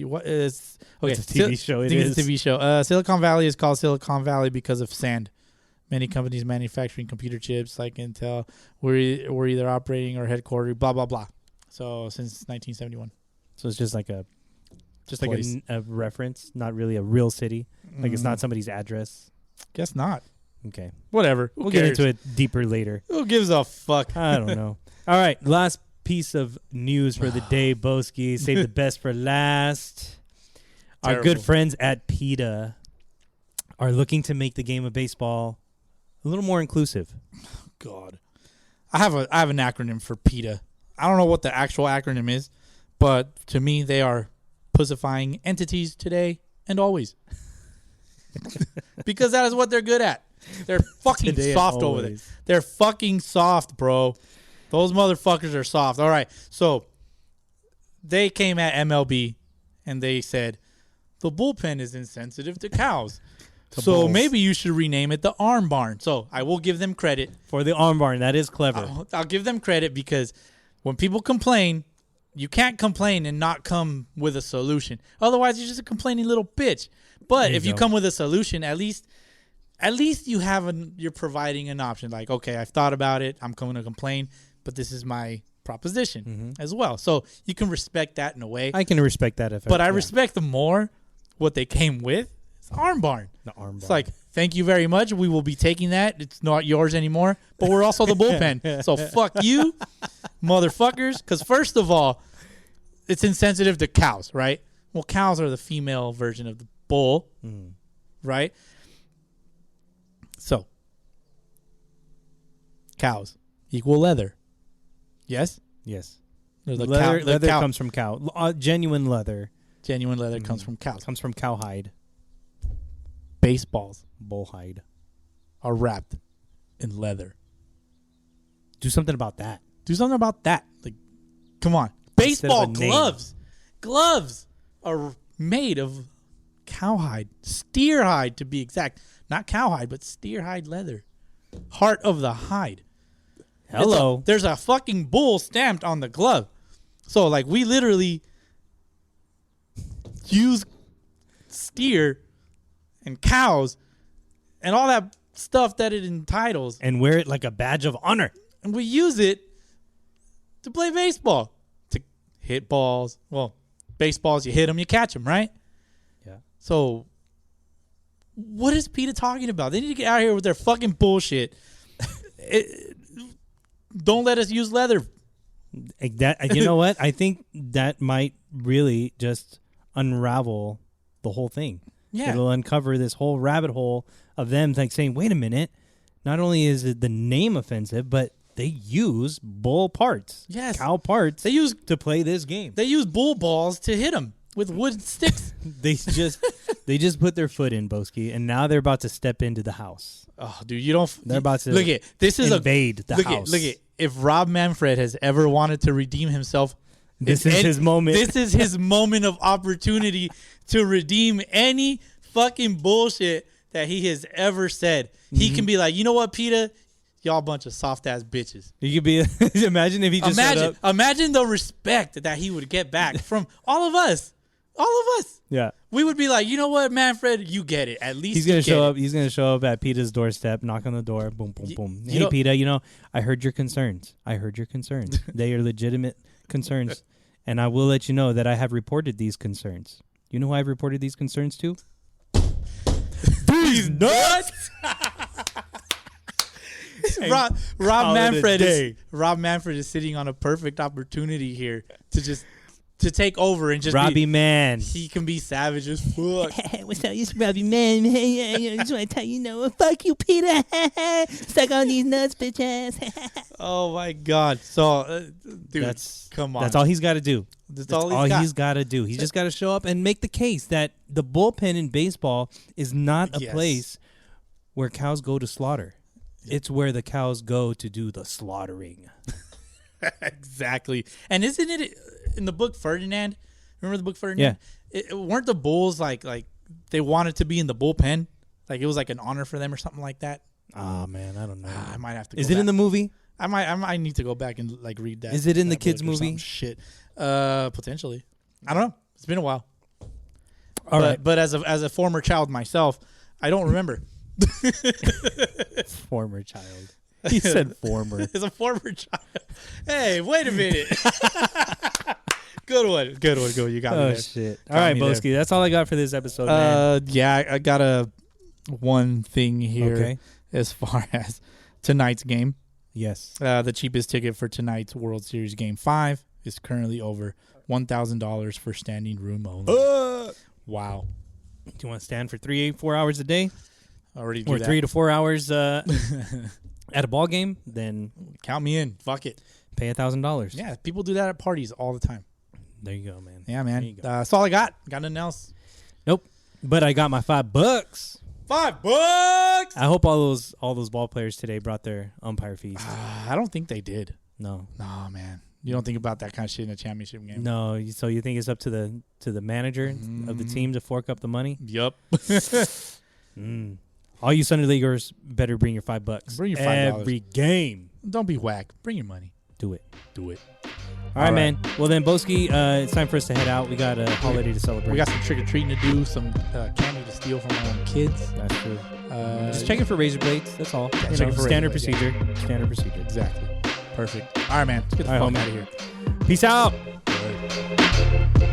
Speaker 2: What is? Okay,
Speaker 3: it's a TV show.
Speaker 2: I think it's a TV show. Silicon Valley is called Silicon Valley because of sand. Many companies manufacturing computer chips like Intel were either operating or headquartered. Blah blah blah. So since 1971.
Speaker 3: So it's just like a
Speaker 2: place.
Speaker 3: a reference, not really a real city. Like it's not somebody's address.
Speaker 2: Guess not.
Speaker 3: Okay,
Speaker 2: Whatever.
Speaker 3: we'll get into it deeper later.
Speaker 2: Who gives a fuck?
Speaker 3: I don't know. All right, last piece of news for the day, Bowski. Save the best for last. Our good friends at PETA are looking to make the game of baseball a little more inclusive.
Speaker 2: God, I have an acronym for PETA. I don't know what the actual acronym is, but to me, they are pussifying entities today and always. Because that is what they're good at. They're fucking soft over there. They're fucking soft, bro. Those motherfuckers are soft. All right, so they came at MLB and they said the bullpen is insensitive to cows. So maybe you should rename it the Arm Barn. So I will give them credit
Speaker 3: for the Arm Barn. That is clever.
Speaker 2: I'll give them credit because when people complain, you can't complain and not come with a solution. Otherwise, you're just a complaining little bitch. But if you come with a solution, at least you're providing an option. Like, okay, I've thought about it. I'm going to complain, but this is my proposition as well. So you can respect that in a way.
Speaker 3: I can respect that.
Speaker 2: But I respect the more what they came with. It's Arm Barn.
Speaker 3: The Arm Barn.
Speaker 2: It's like, thank you very much. We will be taking that. It's not yours anymore. But we're also the bullpen. So fuck you, motherfuckers. Because first of all, it's insensitive to cows, right? Well, cows are the female version of the bull, right? So, cows equal leather. Yes?
Speaker 3: Yes.
Speaker 2: Leather
Speaker 3: comes from cow. Genuine leather.
Speaker 2: Genuine leather comes from cows.
Speaker 3: Comes from cowhide.
Speaker 2: Baseballs
Speaker 3: Bullhide.
Speaker 2: are wrapped in leather.
Speaker 3: Do something about that.
Speaker 2: Do something about that. Like, come on. Baseball gloves. Gloves are made of cowhide. Steer hide, to be exact. Not cowhide, but steer hide leather. Heart of the hide.
Speaker 3: Hello.
Speaker 2: There's a fucking bull stamped on the glove. So, like, we literally use steer and cows and all that stuff that it entitles.
Speaker 3: And wear it like a badge of honor.
Speaker 2: And we use it to play baseball. To hit balls. Well, baseballs, you hit them, you catch them, right?
Speaker 3: Yeah.
Speaker 2: So, what is PETA talking about? They need to get out here with their fucking bullshit. Don't let us use leather.
Speaker 3: You know what? I think that might really just unravel the whole thing.
Speaker 2: Yeah.
Speaker 3: It'll uncover this whole rabbit hole of them like saying, wait a minute, not only is it the name offensive, but they use bull parts.
Speaker 2: Yes.
Speaker 3: Cow parts.
Speaker 2: They use
Speaker 3: to play this game.
Speaker 2: They use bull balls to hit him with wood sticks.
Speaker 3: They just put their foot in, Bowski, and now they're about to step into the house.
Speaker 2: Oh, dude, you don't.
Speaker 3: They're about to
Speaker 2: look at this is
Speaker 3: invade the house.
Speaker 2: Look at if Rob Manfred has ever wanted to redeem himself,
Speaker 3: This is his moment.
Speaker 2: This is his moment of opportunity to redeem any fucking bullshit that he has ever said. He can be like, you know what, Peter? Y'all a bunch of soft ass bitches.
Speaker 3: You could be. Imagine if he just showed up.
Speaker 2: Imagine the respect that he would get back from all of us. All of us.
Speaker 3: Yeah.
Speaker 2: We would be like, you know what, Manfred? You get it. At least
Speaker 3: He's gonna show up. He's gonna show up at Peter's doorstep, knock on the door, boom, boom, boom. Hey, Peter, I heard your concerns. They are legitimate concerns, and I will let you know that I have reported these concerns. You know who I've reported these concerns to? These nuts.
Speaker 2: Rob Manfred is sitting on a perfect opportunity here to take over and just
Speaker 3: Robbie Man.
Speaker 2: He can be savage as fuck.
Speaker 8: What's up? It's Robbie Man. I just want to tell you, fuck you, Peter. Stuck on these nuts, bitch ass.
Speaker 2: Oh my God! So, dude, come on.
Speaker 3: That's all he's got to do.
Speaker 2: That's all he's
Speaker 3: got to do. He's just got to show up and make the case that the bullpen in baseball is not a place where cows go to slaughter. It's where the cows go to do the slaughtering.
Speaker 2: Exactly. And isn't it in the book Ferdinand? Remember the book Ferdinand? Yeah. Weren't the bulls like they wanted to be in the bullpen? Like it was like an honor for them or something like that?
Speaker 3: Oh man, I don't know.
Speaker 2: I might have to.
Speaker 3: Is it in the movie?
Speaker 2: I might need to go back and like read that.
Speaker 3: Is it in the kids movie?
Speaker 2: Shit. Potentially. I don't know. It's been a while.
Speaker 3: All right.
Speaker 2: But as a former child myself, I don't remember.
Speaker 3: Former child. He said former.
Speaker 2: As a former child. Hey, wait a minute. Good one. You got me there.
Speaker 3: Oh shit. All right, Bowski. That's all I got for this episode, man.
Speaker 2: Yeah, I got one thing here as far as tonight's game.
Speaker 3: Yes.
Speaker 2: The cheapest ticket for tonight's World Series Game 5 is currently over $1,000 for standing room only. Wow.
Speaker 3: Do you want to stand for 3-4 hours a day?
Speaker 2: Already do
Speaker 3: or
Speaker 2: that.
Speaker 3: 3 to 4 hours at a ball game? Then
Speaker 2: count me in. Fuck it.
Speaker 3: Pay $1,000.
Speaker 2: Yeah, people do that at parties all the time.
Speaker 3: There you go, man.
Speaker 2: Yeah, man. That's all I got. Got nothing else?
Speaker 3: Nope. But I got my $5.
Speaker 2: $5.
Speaker 3: I hope all those ball players today brought their umpire fees.
Speaker 2: I don't think they did.
Speaker 3: No,
Speaker 2: man. You don't think about that kind of shit in a championship game.
Speaker 3: No. So you think it's up to the manager of the team to fork up the money?
Speaker 2: Yup.
Speaker 3: All you Sunday Leaguers better bring your $5.
Speaker 2: Bring your $5
Speaker 3: every game.
Speaker 2: Don't be whack. Bring your money.
Speaker 3: Do it.
Speaker 2: All
Speaker 3: right, man. Well then, Bowski, it's time for us to head out. We got a holiday to celebrate.
Speaker 2: We got some trick or treating to do. Some candy to steal from our own kids.
Speaker 3: That's true. Just check it for razor blades. That's all.
Speaker 2: Yeah,
Speaker 3: standard procedure. Yeah. Standard procedure.
Speaker 2: Exactly. Perfect. All right, man. Let's get the fuck out of here.
Speaker 3: Peace out.
Speaker 2: All right.